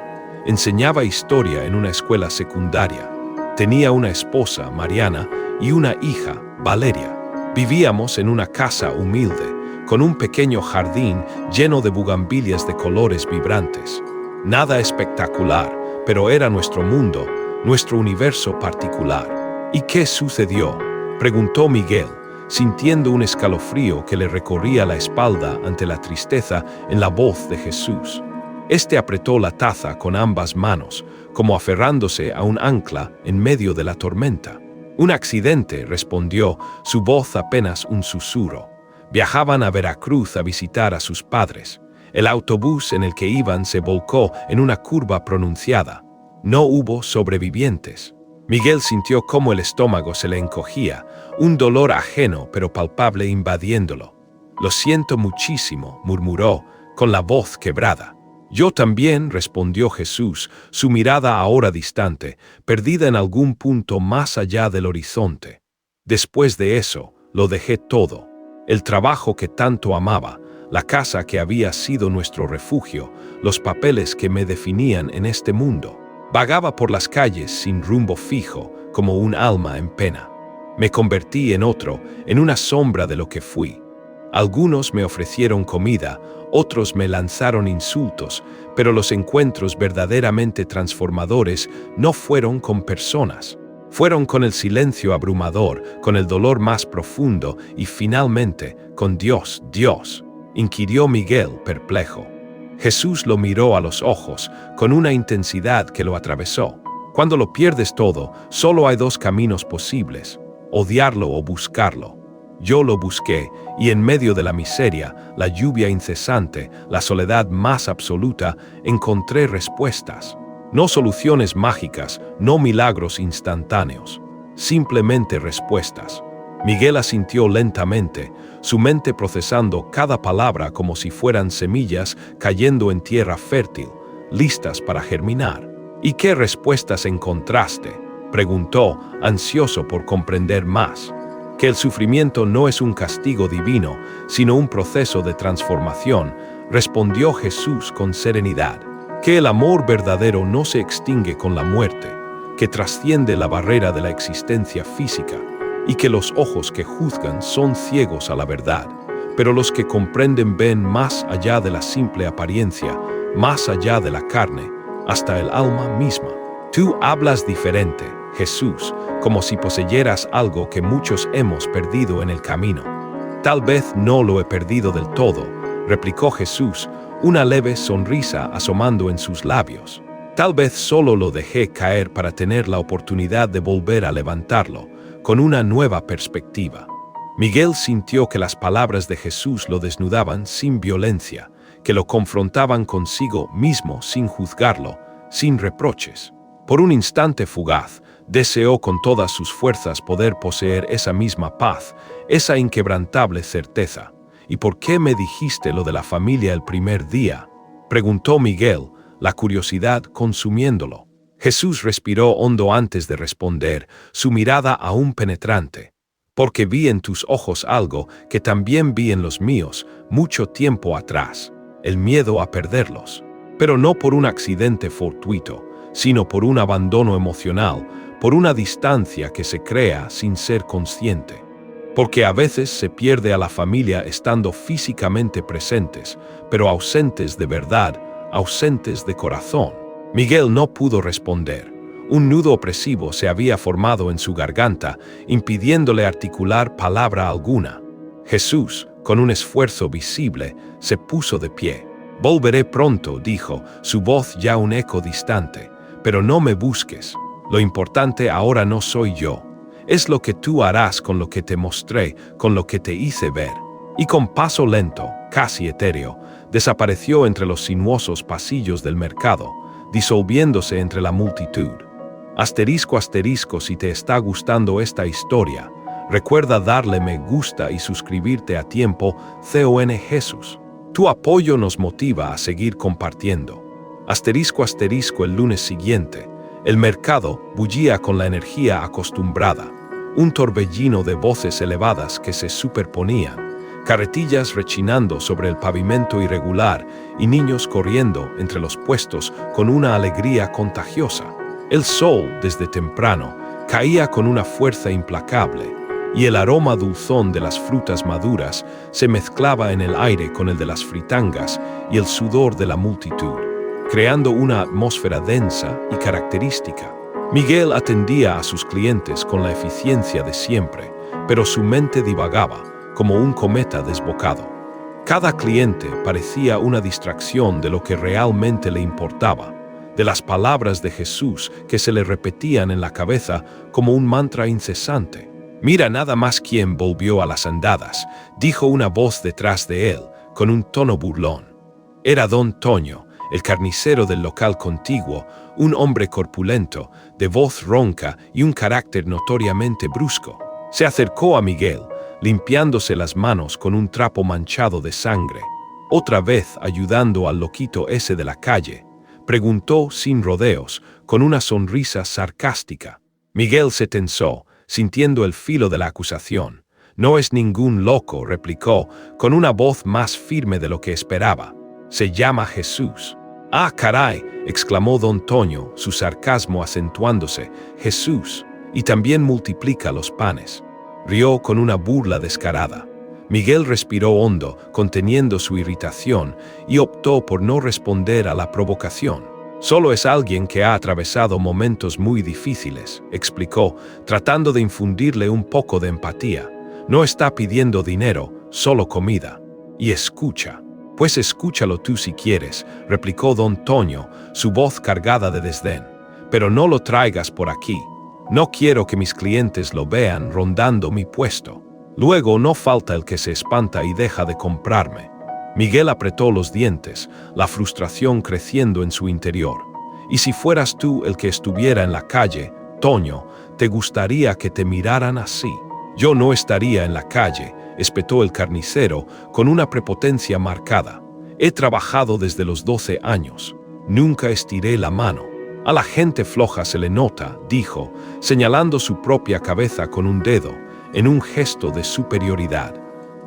Enseñaba historia en una escuela secundaria. Tenía una esposa, Mariana, y una hija, Valeria. Vivíamos en una casa humilde, con un pequeño jardín lleno de bugambilias de colores vibrantes. Nada espectacular, pero era nuestro mundo, nuestro universo particular. «¿Y qué sucedió?», preguntó Miguel, sintiendo un escalofrío que le recorría la espalda ante la tristeza en la voz de Jesús. Este apretó la taza con ambas manos, como aferrándose a un ancla en medio de la tormenta. «Un accidente», respondió, su voz apenas un susurro. Viajaban a Veracruz a visitar a sus padres. El autobús en el que iban se volcó en una curva pronunciada. No hubo sobrevivientes. Miguel sintió cómo el estómago se le encogía, un dolor ajeno pero palpable invadiéndolo. «Lo siento muchísimo», murmuró, con la voz quebrada. «Yo también», respondió Jesús, su mirada ahora distante, perdida en algún punto más allá del horizonte. «Después de eso, lo dejé todo. El trabajo que tanto amaba, la casa que había sido nuestro refugio, los papeles que me definían en este mundo. Vagaba por las calles sin rumbo fijo, como un alma en pena. Me convertí en otro, en una sombra de lo que fui. Algunos me ofrecieron comida, otros me lanzaron insultos, pero los encuentros verdaderamente transformadores no fueron con personas. Fueron con el silencio abrumador, con el dolor más profundo y finalmente con Dios». «Dios», inquirió Miguel, perplejo. Jesús lo miró a los ojos, con una intensidad que lo atravesó. «Cuando lo pierdes todo, solo hay dos caminos posibles: odiarlo o buscarlo. Yo lo busqué, y en medio de la miseria, la lluvia incesante, la soledad más absoluta, encontré respuestas. No soluciones mágicas, no milagros instantáneos, simplemente respuestas». Miguel asintió lentamente, su mente procesando cada palabra como si fueran semillas cayendo en tierra fértil, listas para germinar. «¿Y qué respuestas encontraste?», preguntó, ansioso por comprender más. «Que el sufrimiento no es un castigo divino, sino un proceso de transformación», respondió Jesús con serenidad. «Que el amor verdadero no se extingue con la muerte, que trasciende la barrera de la existencia física, y que los ojos que juzgan son ciegos a la verdad, pero los que comprenden ven más allá de la simple apariencia, más allá de la carne, hasta el alma misma». «Tú hablas diferente, Jesús, como si poseyeras algo que muchos hemos perdido en el camino». «Tal vez no lo he perdido del todo», replicó Jesús, una leve sonrisa asomando en sus labios. «Tal vez solo lo dejé caer para tener la oportunidad de volver a levantarlo, con una nueva perspectiva». Miguel sintió que las palabras de Jesús lo desnudaban sin violencia, que lo confrontaban consigo mismo sin juzgarlo, sin reproches. Por un instante fugaz, Deseó con todas sus fuerzas poder poseer esa misma paz, esa inquebrantable certeza. ¿Y por qué me dijiste lo de la familia el primer día?, preguntó Miguel, la curiosidad consumiéndolo. Jesús respiró hondo antes de responder, su mirada aún penetrante. Porque vi en tus ojos algo que también vi en los míos mucho tiempo atrás, el miedo a perderlos. Pero no por un accidente fortuito, sino por un abandono emocional, por una distancia que se crea sin ser consciente. Porque a veces se pierde a la familia estando físicamente presentes, pero ausentes de verdad, ausentes de corazón. Miguel no pudo responder. Un nudo opresivo se había formado en su garganta, impidiéndole articular palabra alguna. Jesús, con un esfuerzo visible, se puso de pie. Volveré pronto, dijo, su voz ya un eco distante. Pero no me busques. Lo importante ahora no soy yo. Es lo que tú harás con lo que te mostré, con lo que te hice ver. Y con paso lento, casi etéreo, desapareció entre los sinuosos pasillos del mercado, disolviéndose entre la multitud. Asterisco asterisco, si te está gustando esta historia, recuerda darle me gusta y suscribirte a tiempo. CON Jesús. Tu apoyo nos motiva a seguir compartiendo. Asterisco asterisco, el lunes siguiente, el mercado bullía con la energía acostumbrada, un torbellino de voces elevadas que se superponían, carretillas rechinando sobre el pavimento irregular y niños corriendo entre los puestos con una alegría contagiosa. El sol, desde temprano, caía con una fuerza implacable, y el aroma dulzón de las frutas maduras se mezclaba en el aire con el de las fritangas y el sudor de la multitud, creando una atmósfera densa y característica. Miguel atendía a sus clientes con la eficiencia de siempre, pero su mente divagaba, como un cometa desbocado. Cada cliente parecía una distracción de lo que realmente le importaba, de las palabras de Jesús que se le repetían en la cabeza como un mantra incesante. Mira nada más quién volvió a las andadas, dijo una voz detrás de él, con un tono burlón. Era don Toño, el carnicero del local contiguo, un hombre corpulento, de voz ronca y un carácter notoriamente brusco. Se acercó a Miguel, limpiándose las manos con un trapo manchado de sangre. Otra vez ayudando al loquito ese de la calle, preguntó sin rodeos, con una sonrisa sarcástica. Miguel se tensó, sintiendo el filo de la acusación. No es ningún loco, replicó, con una voz más firme de lo que esperaba. Se llama Jesús. ¡Ah, caray!, exclamó don Toño, su sarcasmo acentuándose. Jesús, y también multiplica los panes. Rió con una burla descarada. Miguel respiró hondo, conteniendo su irritación, y optó por no responder a la provocación. Solo es alguien que ha atravesado momentos muy difíciles, explicó, tratando de infundirle un poco de empatía. No está pidiendo dinero, solo comida. Y escucha. Pues escúchalo tú si quieres, replicó don Toño, su voz cargada de desdén. Pero no lo traigas por aquí. No quiero que mis clientes lo vean rondando mi puesto. Luego no falta el que se espanta y deja de comprarme. Miguel apretó los dientes, la frustración creciendo en su interior. Y si fueras tú el que estuviera en la calle, Toño, ¿te gustaría que te miraran así? Yo no estaría en la calle, espetó el carnicero con una prepotencia marcada. He trabajado desde los 12 años. Nunca estiré la mano. A la gente floja se le nota, dijo, señalando su propia cabeza con un dedo, en un gesto de superioridad.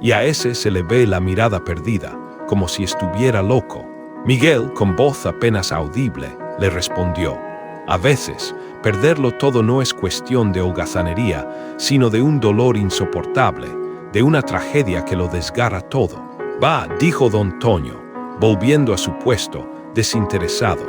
Y a ese se le ve la mirada perdida, como si estuviera loco. Miguel, con voz apenas audible, le respondió: a veces, perderlo todo no es cuestión de holgazanería, sino de un dolor insoportable, de una tragedia que lo desgarra todo. Va, dijo don Toño, volviendo a su puesto, desinteresado.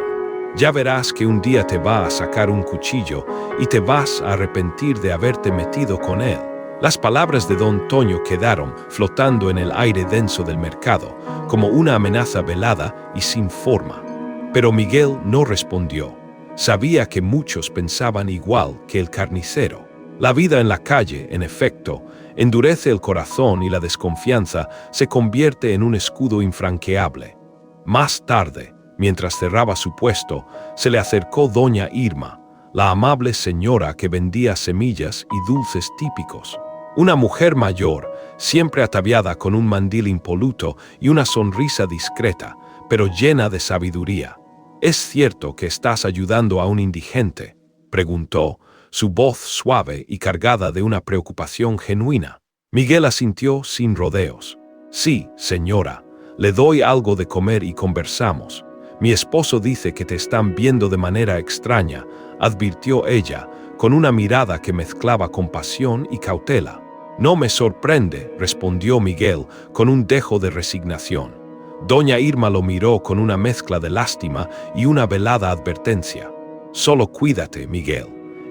Ya verás que un día te va a sacar un cuchillo y te vas a arrepentir de haberte metido con él. Las palabras de don Toño quedaron flotando en el aire denso del mercado, como una amenaza velada y sin forma. Pero Miguel no respondió. Sabía que muchos pensaban igual que el carnicero. La vida en la calle, en efecto, endurece el corazón y la desconfianza se convierte en un escudo infranqueable. Más tarde, mientras cerraba su puesto, se le acercó doña Irma, la amable señora que vendía semillas y dulces típicos. Una mujer mayor, siempre ataviada con un mandil impoluto y una sonrisa discreta, pero llena de sabiduría. ¿Es cierto que estás ayudando a un indigente?, preguntó, su voz suave y cargada de una preocupación genuina. Miguel asintió sin rodeos. Sí, señora, le doy algo de comer y conversamos. Mi esposo dice que te están viendo de manera extraña, advirtió ella, con una mirada que mezclaba compasión y cautela. No me sorprende, respondió Miguel, con un dejo de resignación. Doña Irma lo miró con una mezcla de lástima y una velada advertencia. Solo cuídate, Miguel.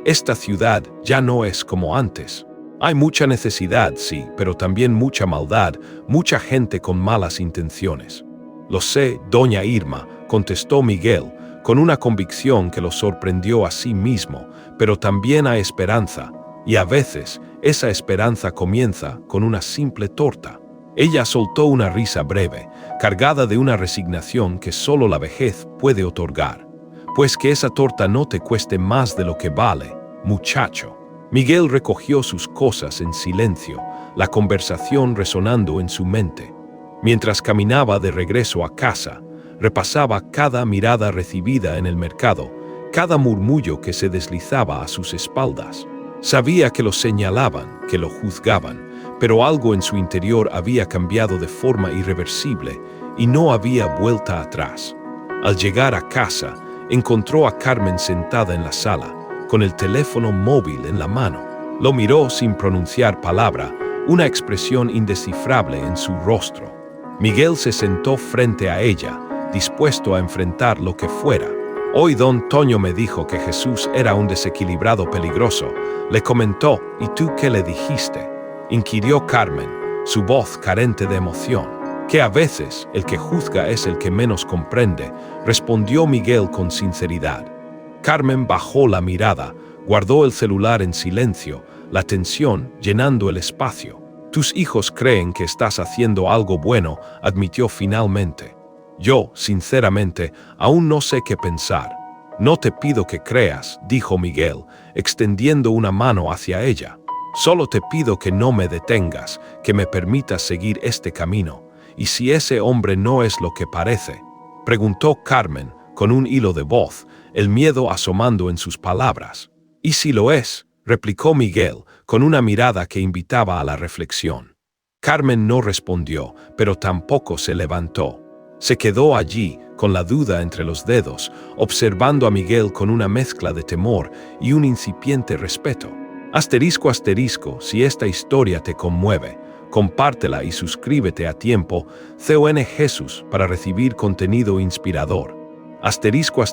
Esta ciudad ya no es como antes. Hay mucha necesidad, sí, pero también mucha maldad, mucha gente con malas intenciones. Lo sé, doña Irma, contestó Miguel, con una convicción que lo sorprendió a sí mismo, pero también hay esperanza, y a veces esa esperanza comienza con una simple torta. Ella soltó una risa breve, cargada de una resignación que solo la vejez puede otorgar. Pues que esa torta no te cueste más de lo que vale, muchacho. Miguel recogió sus cosas en silencio, la conversación resonando en su mente. Mientras caminaba de regreso a casa, repasaba cada mirada recibida en el mercado, cada murmullo que se deslizaba a sus espaldas. Sabía que lo señalaban, que lo juzgaban, pero algo en su interior había cambiado de forma irreversible y no había vuelta atrás. Al llegar a casa, encontró a Carmen sentada en la sala, con el teléfono móvil en la mano. Lo miró sin pronunciar palabra, una expresión indescifrable en su rostro. Miguel se sentó frente a ella, dispuesto a enfrentar lo que fuera. Hoy don Toño me dijo que Jesús era un desequilibrado peligroso. Le comentó, ¿y tú qué le dijiste?, inquirió Carmen, su voz carente de emoción. Que a veces el que juzga es el que menos comprende, respondió Miguel con sinceridad. Carmen bajó la mirada, guardó el celular en silencio, la tensión llenando el espacio. Tus hijos creen que estás haciendo algo bueno, admitió finalmente. Yo, sinceramente, aún no sé qué pensar. No te pido que creas, dijo Miguel, extendiendo una mano hacia ella. Solo te pido que no me detengas, que me permitas seguir este camino. ¿Y si ese hombre no es lo que parece?, preguntó Carmen, con un hilo de voz, el miedo asomando en sus palabras. ¿Y si lo es?, replicó Miguel, con una mirada que invitaba a la reflexión. Carmen no respondió, pero tampoco se levantó. Se quedó allí, con la duda entre los dedos, observando a Miguel con una mezcla de temor y un incipiente respeto. Asterisco, si esta historia te conmueve, compártela y suscríbete a tiempo, CON Jesús, para recibir contenido inspirador. Asterisco,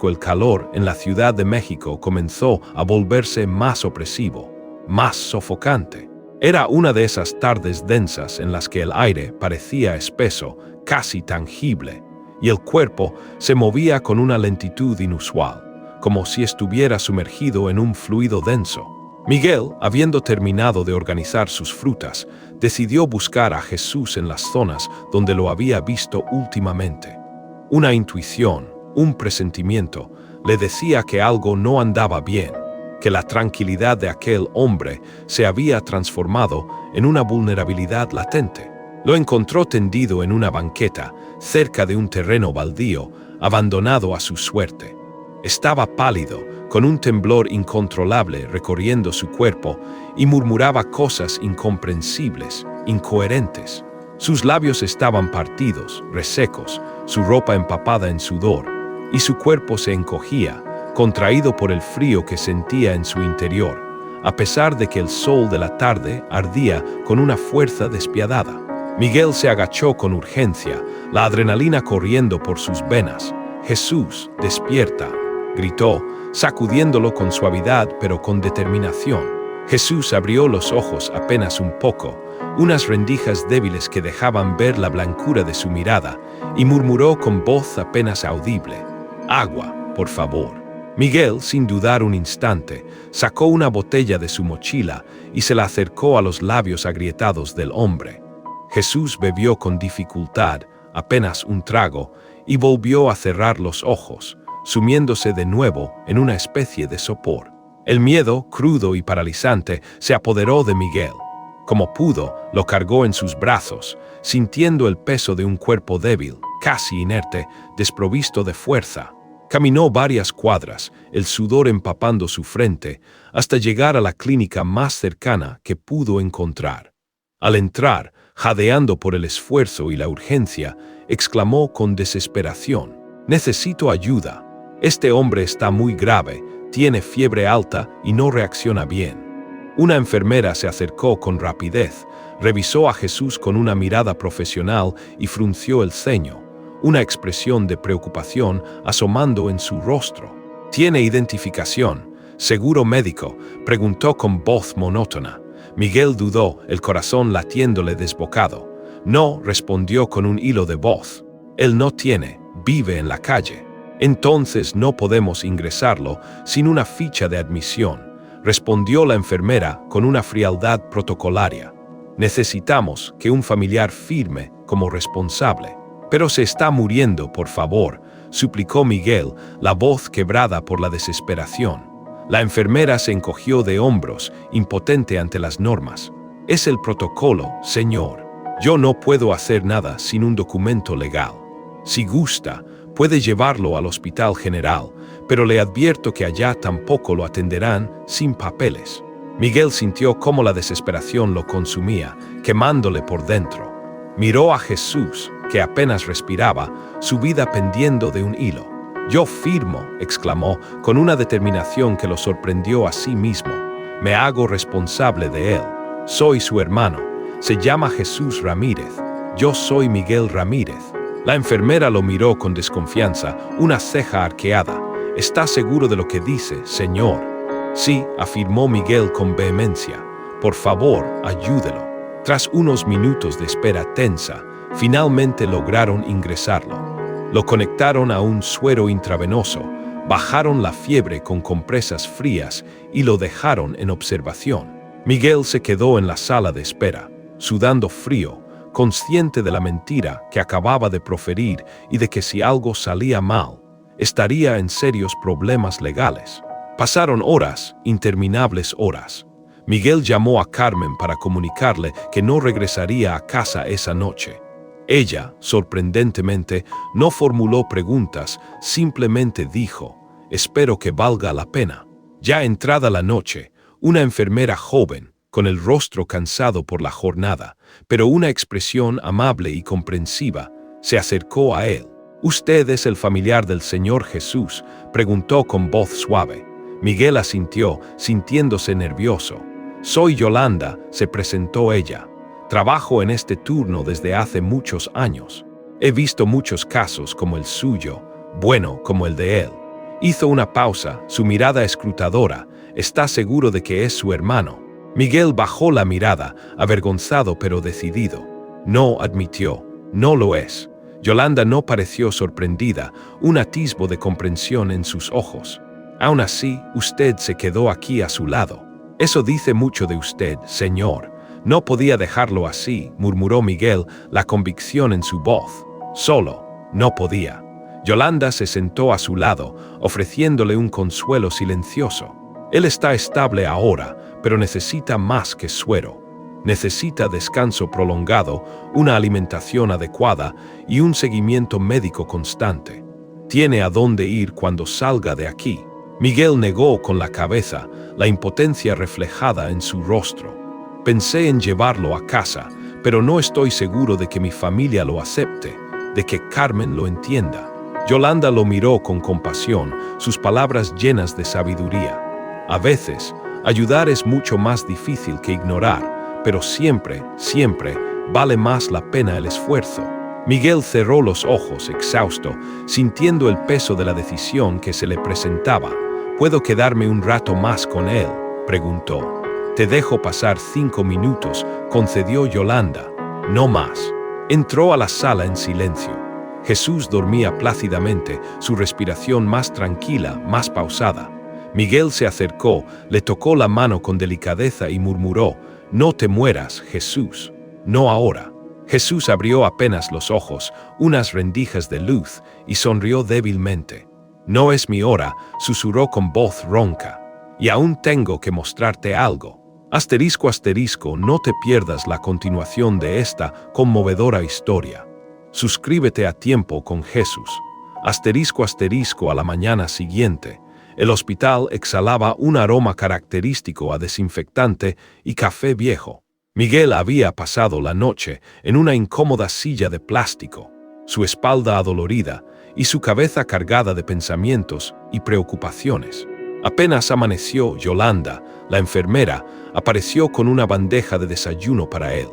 el calor en la Ciudad de México comenzó a volverse más opresivo, más sofocante. Era una de esas tardes densas en las que el aire parecía espeso, casi tangible, y el cuerpo se movía con una lentitud inusual, como si estuviera sumergido en un fluido denso. Miguel, habiendo terminado de organizar sus frutas, decidió buscar a Jesús en las zonas donde lo había visto últimamente. Una intuición, un presentimiento, le decía que algo no andaba bien, que la tranquilidad de aquel hombre se había transformado en una vulnerabilidad latente. Lo encontró tendido en una banqueta, cerca de un terreno baldío, abandonado a su suerte. Estaba pálido, con un temblor incontrolable recorriendo su cuerpo, y murmuraba cosas incomprensibles, incoherentes. Sus labios estaban partidos, resecos, su ropa empapada en sudor, y su cuerpo se encogía, contraído por el frío que sentía en su interior, a pesar de que el sol de la tarde ardía con una fuerza despiadada. Miguel se agachó con urgencia, la adrenalina corriendo por sus venas. «Jesús, despierta», gritó, sacudiéndolo con suavidad pero con determinación. Jesús abrió los ojos apenas un poco, unas rendijas débiles que dejaban ver la blancura de su mirada, y murmuró con voz apenas audible: «Agua, por favor». Miguel, sin dudar un instante, sacó una botella de su mochila y se la acercó a los labios agrietados del hombre. Jesús bebió con dificultad, apenas un trago, y volvió a cerrar los ojos, sumiéndose de nuevo en una especie de sopor. El miedo, crudo y paralizante, se apoderó de Miguel. Como pudo, lo cargó en sus brazos, sintiendo el peso de un cuerpo débil, casi inerte, desprovisto de fuerza. Caminó varias cuadras, el sudor empapando su frente, hasta llegar a la clínica más cercana que pudo encontrar. Al entrar, jadeando por el esfuerzo y la urgencia, exclamó con desesperación: «Necesito ayuda. Este hombre está muy grave, tiene fiebre alta y no reacciona bien». Una enfermera se acercó con rapidez, revisó a Jesús con una mirada profesional y frunció el ceño, una expresión de preocupación asomando en su rostro. «¿Tiene identificación? ¿Seguro médico?», preguntó con voz monótona. Miguel dudó, el corazón latiéndole desbocado. «No», respondió con un hilo de voz. «Él no tiene, vive en la calle». «Entonces no podemos ingresarlo sin una ficha de admisión», respondió la enfermera con una frialdad protocolaria. «Necesitamos que un familiar firme como responsable». «Pero se está muriendo, por favor», suplicó Miguel, la voz quebrada por la desesperación. La enfermera se encogió de hombros, impotente ante las normas. «Es el protocolo, señor. Yo no puedo hacer nada sin un documento legal. Si gusta, puede llevarlo al Hospital General, pero le advierto que allá tampoco lo atenderán sin papeles». Miguel sintió cómo la desesperación lo consumía, quemándole por dentro. Miró a Jesús, que apenas respiraba, su vida pendiendo de un hilo. «Yo firmo», exclamó, con una determinación que lo sorprendió a sí mismo. «Me hago responsable de él. Soy su hermano. Se llama Jesús Ramírez. Yo soy Miguel Ramírez». La enfermera lo miró con desconfianza, una ceja arqueada. «¿Está seguro de lo que dice, señor?» «Sí», afirmó Miguel con vehemencia. «Por favor, ayúdelo». Tras unos minutos de espera tensa, finalmente lograron ingresarlo. Lo conectaron a un suero intravenoso, bajaron la fiebre con compresas frías y lo dejaron en observación. Miguel se quedó en la sala de espera, sudando frío, consciente de la mentira que acababa de proferir y de que si algo salía mal, estaría en serios problemas legales. Pasaron horas, interminables horas. Miguel llamó a Carmen para comunicarle que no regresaría a casa esa noche. Ella, sorprendentemente, no formuló preguntas, simplemente dijo: «Espero que valga la pena». Ya entrada la noche, una enfermera joven, con el rostro cansado por la jornada, pero una expresión amable y comprensiva, se acercó a él. «¿Usted es el familiar del Señor Jesús?», preguntó con voz suave. Miguel asintió, sintiéndose nervioso. «Soy Yolanda», se presentó ella. «Trabajo en este turno desde hace muchos años. He visto muchos casos como el suyo, bueno, como el de él». Hizo una pausa, su mirada escrutadora. «¿Está seguro de que es su hermano?». Miguel bajó la mirada, avergonzado pero decidido. «No», admitió, «no lo es». Yolanda no pareció sorprendida, un atisbo de comprensión en sus ojos. «Aún así, usted se quedó aquí a su lado. Eso dice mucho de usted, señor». «No podía dejarlo así», murmuró Miguel, la convicción en su voz. «Solo, no podía». Yolanda se sentó a su lado, ofreciéndole un consuelo silencioso. «Él está estable ahora, pero necesita más que suero. Necesita descanso prolongado, una alimentación adecuada y un seguimiento médico constante. Tiene a dónde ir cuando salga de aquí». Miguel negó con la cabeza, la impotencia reflejada en su rostro. «Pensé en llevarlo a casa, pero no estoy seguro de que mi familia lo acepte, de que Carmen lo entienda». Yolanda lo miró con compasión, sus palabras llenas de sabiduría. «A veces, ayudar es mucho más difícil que ignorar, pero siempre, siempre, vale más la pena el esfuerzo». Miguel cerró los ojos, exhausto, sintiendo el peso de la decisión que se le presentaba. «¿Puedo quedarme un rato más con él?», preguntó. «Te dejo pasar 5 minutos», concedió Yolanda. «No más». Entró a la sala en silencio. Jesús dormía plácidamente, su respiración más tranquila, más pausada. Miguel se acercó, le tocó la mano con delicadeza y murmuró: «No te mueras, Jesús. No ahora». Jesús abrió apenas los ojos, unas rendijas de luz, y sonrió débilmente. No es mi hora, susurró con voz ronca. Y aún tengo que mostrarte algo. Asterisco asterisco, no te pierdas la continuación de esta conmovedora historia. Suscríbete a Tiempo con Jesús. Asterisco asterisco, a la mañana siguiente, el hospital exhalaba un aroma característico a desinfectante y café viejo. Miguel había pasado la noche en una incómoda silla de plástico, su espalda adolorida y su cabeza cargada de pensamientos y preocupaciones. Apenas amaneció, Yolanda, la enfermera, apareció con una bandeja de desayuno para él.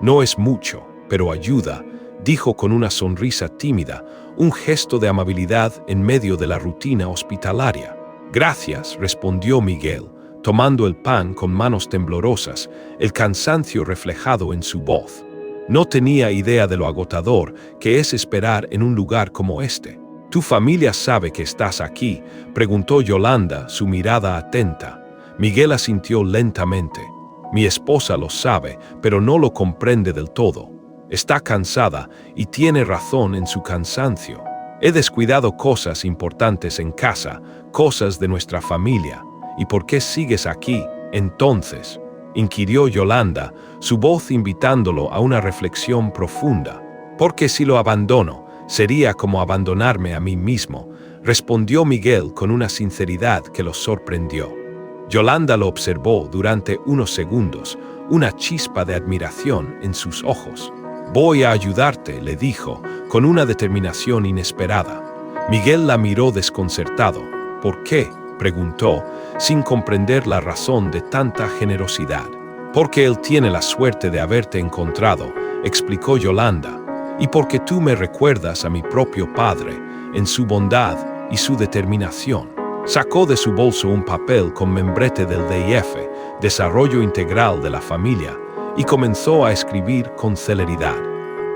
No es mucho, pero ayuda, dijo con una sonrisa tímida, un gesto de amabilidad en medio de la rutina hospitalaria. Gracias, respondió Miguel, tomando el pan con manos temblorosas, el cansancio reflejado en su voz. No tenía idea de lo agotador que es esperar en un lugar como este. ¿Tu familia sabe que estás aquí?, preguntó Yolanda, su mirada atenta. Miguel asintió lentamente. Mi esposa lo sabe, pero no lo comprende del todo. Está cansada y tiene razón en su cansancio. He descuidado cosas importantes en casa, cosas de nuestra familia. ¿Y por qué sigues aquí, entonces?, inquirió Yolanda, su voz invitándolo a una reflexión profunda. Porque si lo abandono, sería como abandonarme a mí mismo, respondió Miguel con una sinceridad que lo sorprendió. Yolanda lo observó durante unos segundos, una chispa de admiración en sus ojos. Voy a ayudarte, le dijo, con una determinación inesperada. Miguel la miró desconcertado. ¿Por qué?, preguntó, sin comprender la razón de tanta generosidad. Porque él tiene la suerte de haberte encontrado, explicó Yolanda, y porque tú me recuerdas a mi propio padre, en su bondad y su determinación. Sacó de su bolso un papel con membrete del DIF, Desarrollo Integral de la Familia, y comenzó a escribir con celeridad.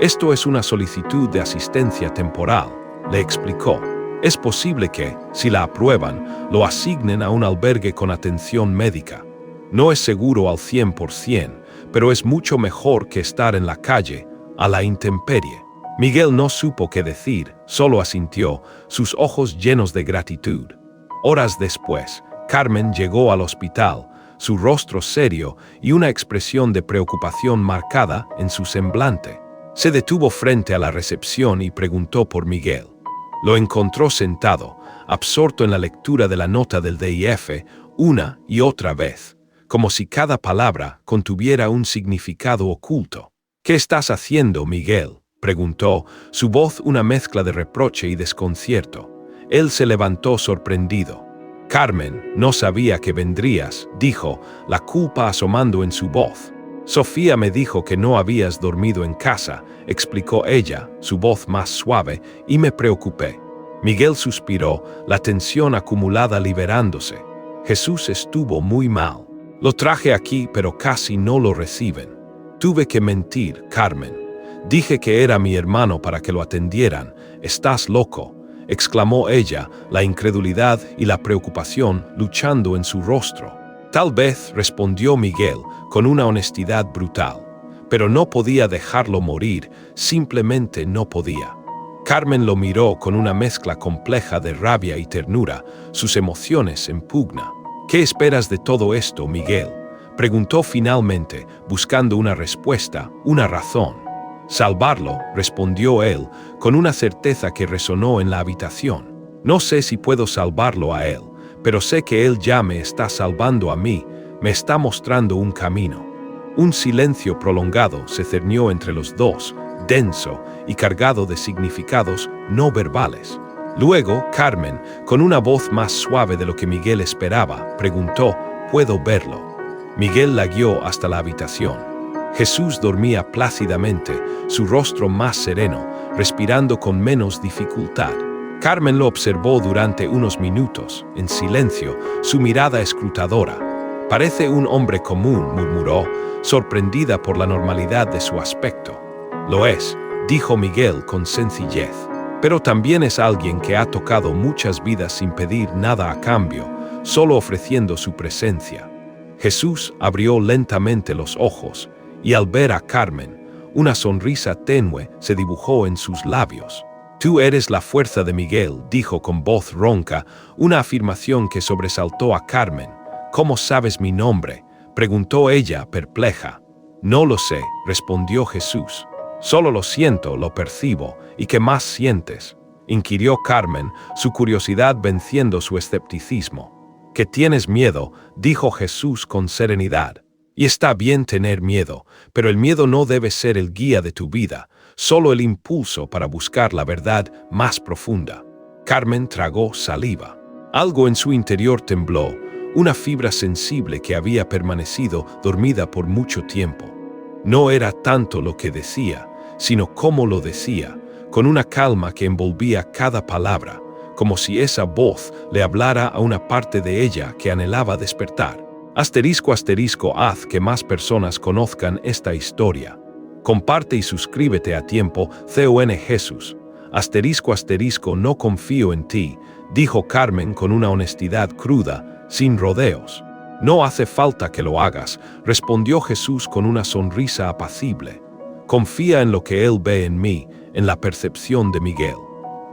Esto es una solicitud de asistencia temporal, le explicó. Es posible que, si la aprueban, lo asignen a un albergue con atención médica. No es seguro al 100%, pero es mucho mejor que estar en la calle, a la intemperie. Miguel no supo qué decir, solo asintió, sus ojos llenos de gratitud. Horas después, Carmen llegó al hospital, su rostro serio y una expresión de preocupación marcada en su semblante. Se detuvo frente a la recepción y preguntó por Miguel. Lo encontró sentado, absorto en la lectura de la nota del DIF, una y otra vez, como si cada palabra contuviera un significado oculto. ¿Qué estás haciendo, Miguel?, preguntó, su voz una mezcla de reproche y desconcierto. Él se levantó sorprendido. Carmen, no sabía que vendrías, dijo, la culpa asomando en su voz. Sofía me dijo que no habías dormido en casa, explicó ella, su voz más suave, y me preocupé. Miguel suspiró, la tensión acumulada liberándose. Jesús estuvo muy mal. Lo traje aquí, pero casi no lo reciben. Tuve que mentir, Carmen. Dije que era mi hermano para que lo atendieran. Estás loco, exclamó ella, la incredulidad y la preocupación luchando en su rostro. Tal vez, respondió Miguel, con una honestidad brutal. Pero no podía dejarlo morir, simplemente no podía. Carmen lo miró con una mezcla compleja de rabia y ternura, sus emociones en pugna. ¿Qué esperas de todo esto, Miguel?, preguntó finalmente, buscando una respuesta, una razón. Salvarlo, respondió él, con una certeza que resonó en la habitación. No sé si puedo salvarlo a él, pero sé que él ya me está salvando a mí, me está mostrando un camino. Un silencio prolongado se cernió entre los dos, denso y cargado de significados no verbales. Luego, Carmen, con una voz más suave de lo que Miguel esperaba, preguntó, ¿puedo verlo? Miguel la guió hasta la habitación. Jesús dormía plácidamente, su rostro más sereno, respirando con menos dificultad. Carmen lo observó durante unos minutos, en silencio, su mirada escrutadora. Parece un hombre común, murmuró, sorprendida por la normalidad de su aspecto. Lo es, dijo Miguel con sencillez. Pero también es alguien que ha tocado muchas vidas sin pedir nada a cambio, solo ofreciendo su presencia. Jesús abrió lentamente los ojos, y al ver a Carmen, una sonrisa tenue se dibujó en sus labios. Tú eres la fuerza de Miguel, dijo con voz ronca, una afirmación que sobresaltó a Carmen. ¿Cómo sabes mi nombre?, preguntó ella, perpleja. No lo sé, respondió Jesús. Solo lo siento, lo percibo. ¿Y qué más sientes?, inquirió Carmen, su curiosidad venciendo su escepticismo. Que tienes miedo, dijo Jesús con serenidad. Y está bien tener miedo, pero el miedo no debe ser el guía de tu vida, solo el impulso para buscar la verdad más profunda. Carmen tragó saliva. Algo en su interior tembló, una fibra sensible que había permanecido dormida por mucho tiempo. No era tanto lo que decía, sino cómo lo decía, con una calma que envolvía cada palabra, como si esa voz le hablara a una parte de ella que anhelaba despertar. Asterisco, haz que más personas conozcan esta historia. Comparte y suscríbete a tiempo, CON Jesús. Asterisco, no confío en ti, dijo Carmen con una honestidad cruda, sin rodeos. No hace falta que lo hagas, respondió Jesús con una sonrisa apacible. Confía en lo que Él ve en mí, en la percepción de Miguel.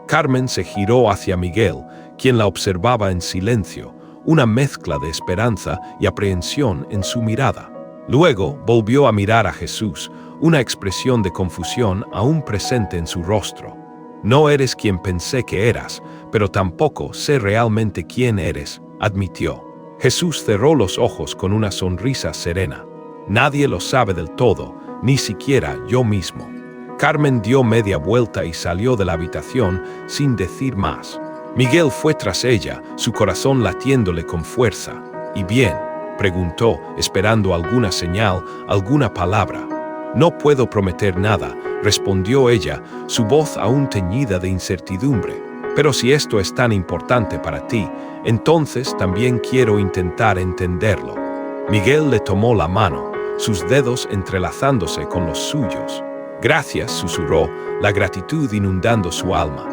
Carmen se giró hacia Miguel, quien la observaba en silencio, una mezcla de esperanza y aprehensión en su mirada. Luego volvió a mirar a Jesús, una expresión de confusión aún presente en su rostro. No eres quien pensé que eras, pero tampoco sé realmente quién eres, admitió. Jesús cerró los ojos con una sonrisa serena. Nadie lo sabe del todo, ni siquiera yo mismo. Carmen dio media vuelta y salió de la habitación sin decir más. Miguel fue tras ella, su corazón latiéndole con fuerza. ¿Y bien?, preguntó, esperando alguna señal, alguna palabra. No puedo prometer nada, respondió ella, su voz aún teñida de incertidumbre. Pero si esto es tan importante para ti, entonces también quiero intentar entenderlo. Miguel le tomó la mano, sus dedos entrelazándose con los suyos. Gracias, susurró, la gratitud inundando su alma.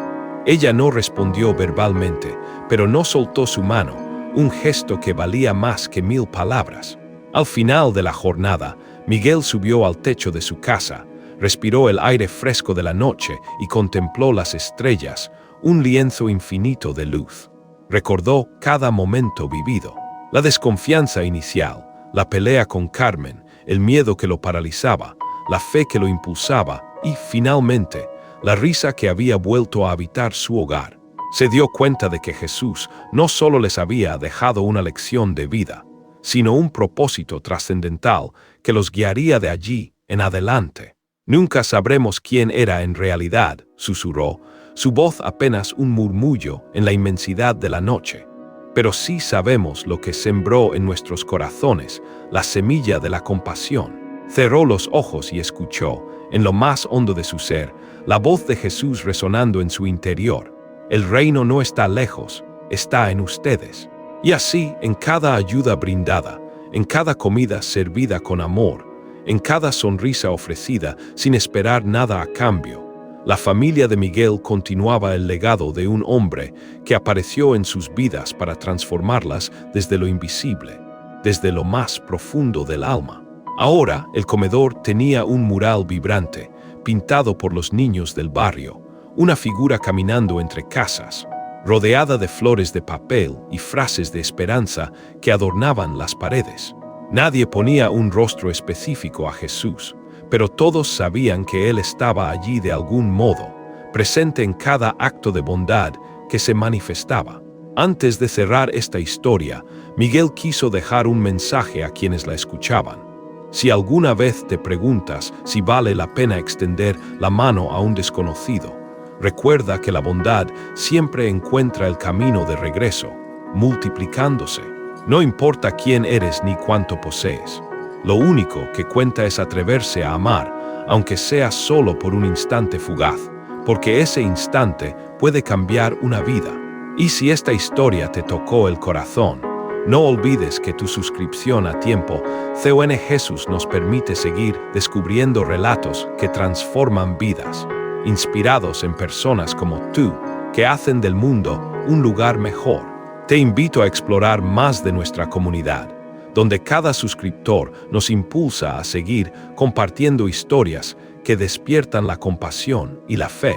Ella no respondió verbalmente, pero no soltó su mano, un gesto que valía más que 1000 palabras. Al final de la jornada, Miguel subió al techo de su casa, respiró el aire fresco de la noche y contempló las estrellas, un lienzo infinito de luz. Recordó cada momento vivido, la desconfianza inicial, la pelea con Carmen, el miedo que lo paralizaba, la fe que lo impulsaba y, finalmente, la risa que había vuelto a habitar su hogar. Se dio cuenta de que Jesús no solo les había dejado una lección de vida, sino un propósito trascendental que los guiaría de allí en adelante. Nunca sabremos quién era en realidad, susurró, su voz apenas un murmullo en la inmensidad de la noche. Pero sí sabemos lo que sembró en nuestros corazones, la semilla de la compasión. Cerró los ojos y escuchó, en lo más hondo de su ser, la voz de Jesús resonando en su interior. El reino no está lejos, está en ustedes. Y así, en cada ayuda brindada, en cada comida servida con amor, en cada sonrisa ofrecida sin esperar nada a cambio, la familia de Miguel continuaba el legado de un hombre que apareció en sus vidas para transformarlas desde lo invisible, desde lo más profundo del alma. Ahora, el comedor tenía un mural vibrante, pintado por los niños del barrio, una figura caminando entre casas, rodeada de flores de papel y frases de esperanza que adornaban las paredes. Nadie ponía un rostro específico a Jesús, pero todos sabían que Él estaba allí de algún modo, presente en cada acto de bondad que se manifestaba. Antes de cerrar esta historia, Miguel quiso dejar un mensaje a quienes la escuchaban. Si alguna vez te preguntas si vale la pena extender la mano a un desconocido, recuerda que la bondad siempre encuentra el camino de regreso, multiplicándose. No importa quién eres ni cuánto posees. Lo único que cuenta es atreverse a amar, aunque sea solo por un instante fugaz, porque ese instante puede cambiar una vida. Y si esta historia te tocó el corazón, no olvides que tu suscripción a tiempo CON Jesús nos permite seguir descubriendo relatos que transforman vidas, inspirados en personas como tú, que hacen del mundo un lugar mejor. Te invito a explorar más de nuestra comunidad, donde cada suscriptor nos impulsa a seguir compartiendo historias que despiertan la compasión y la fe.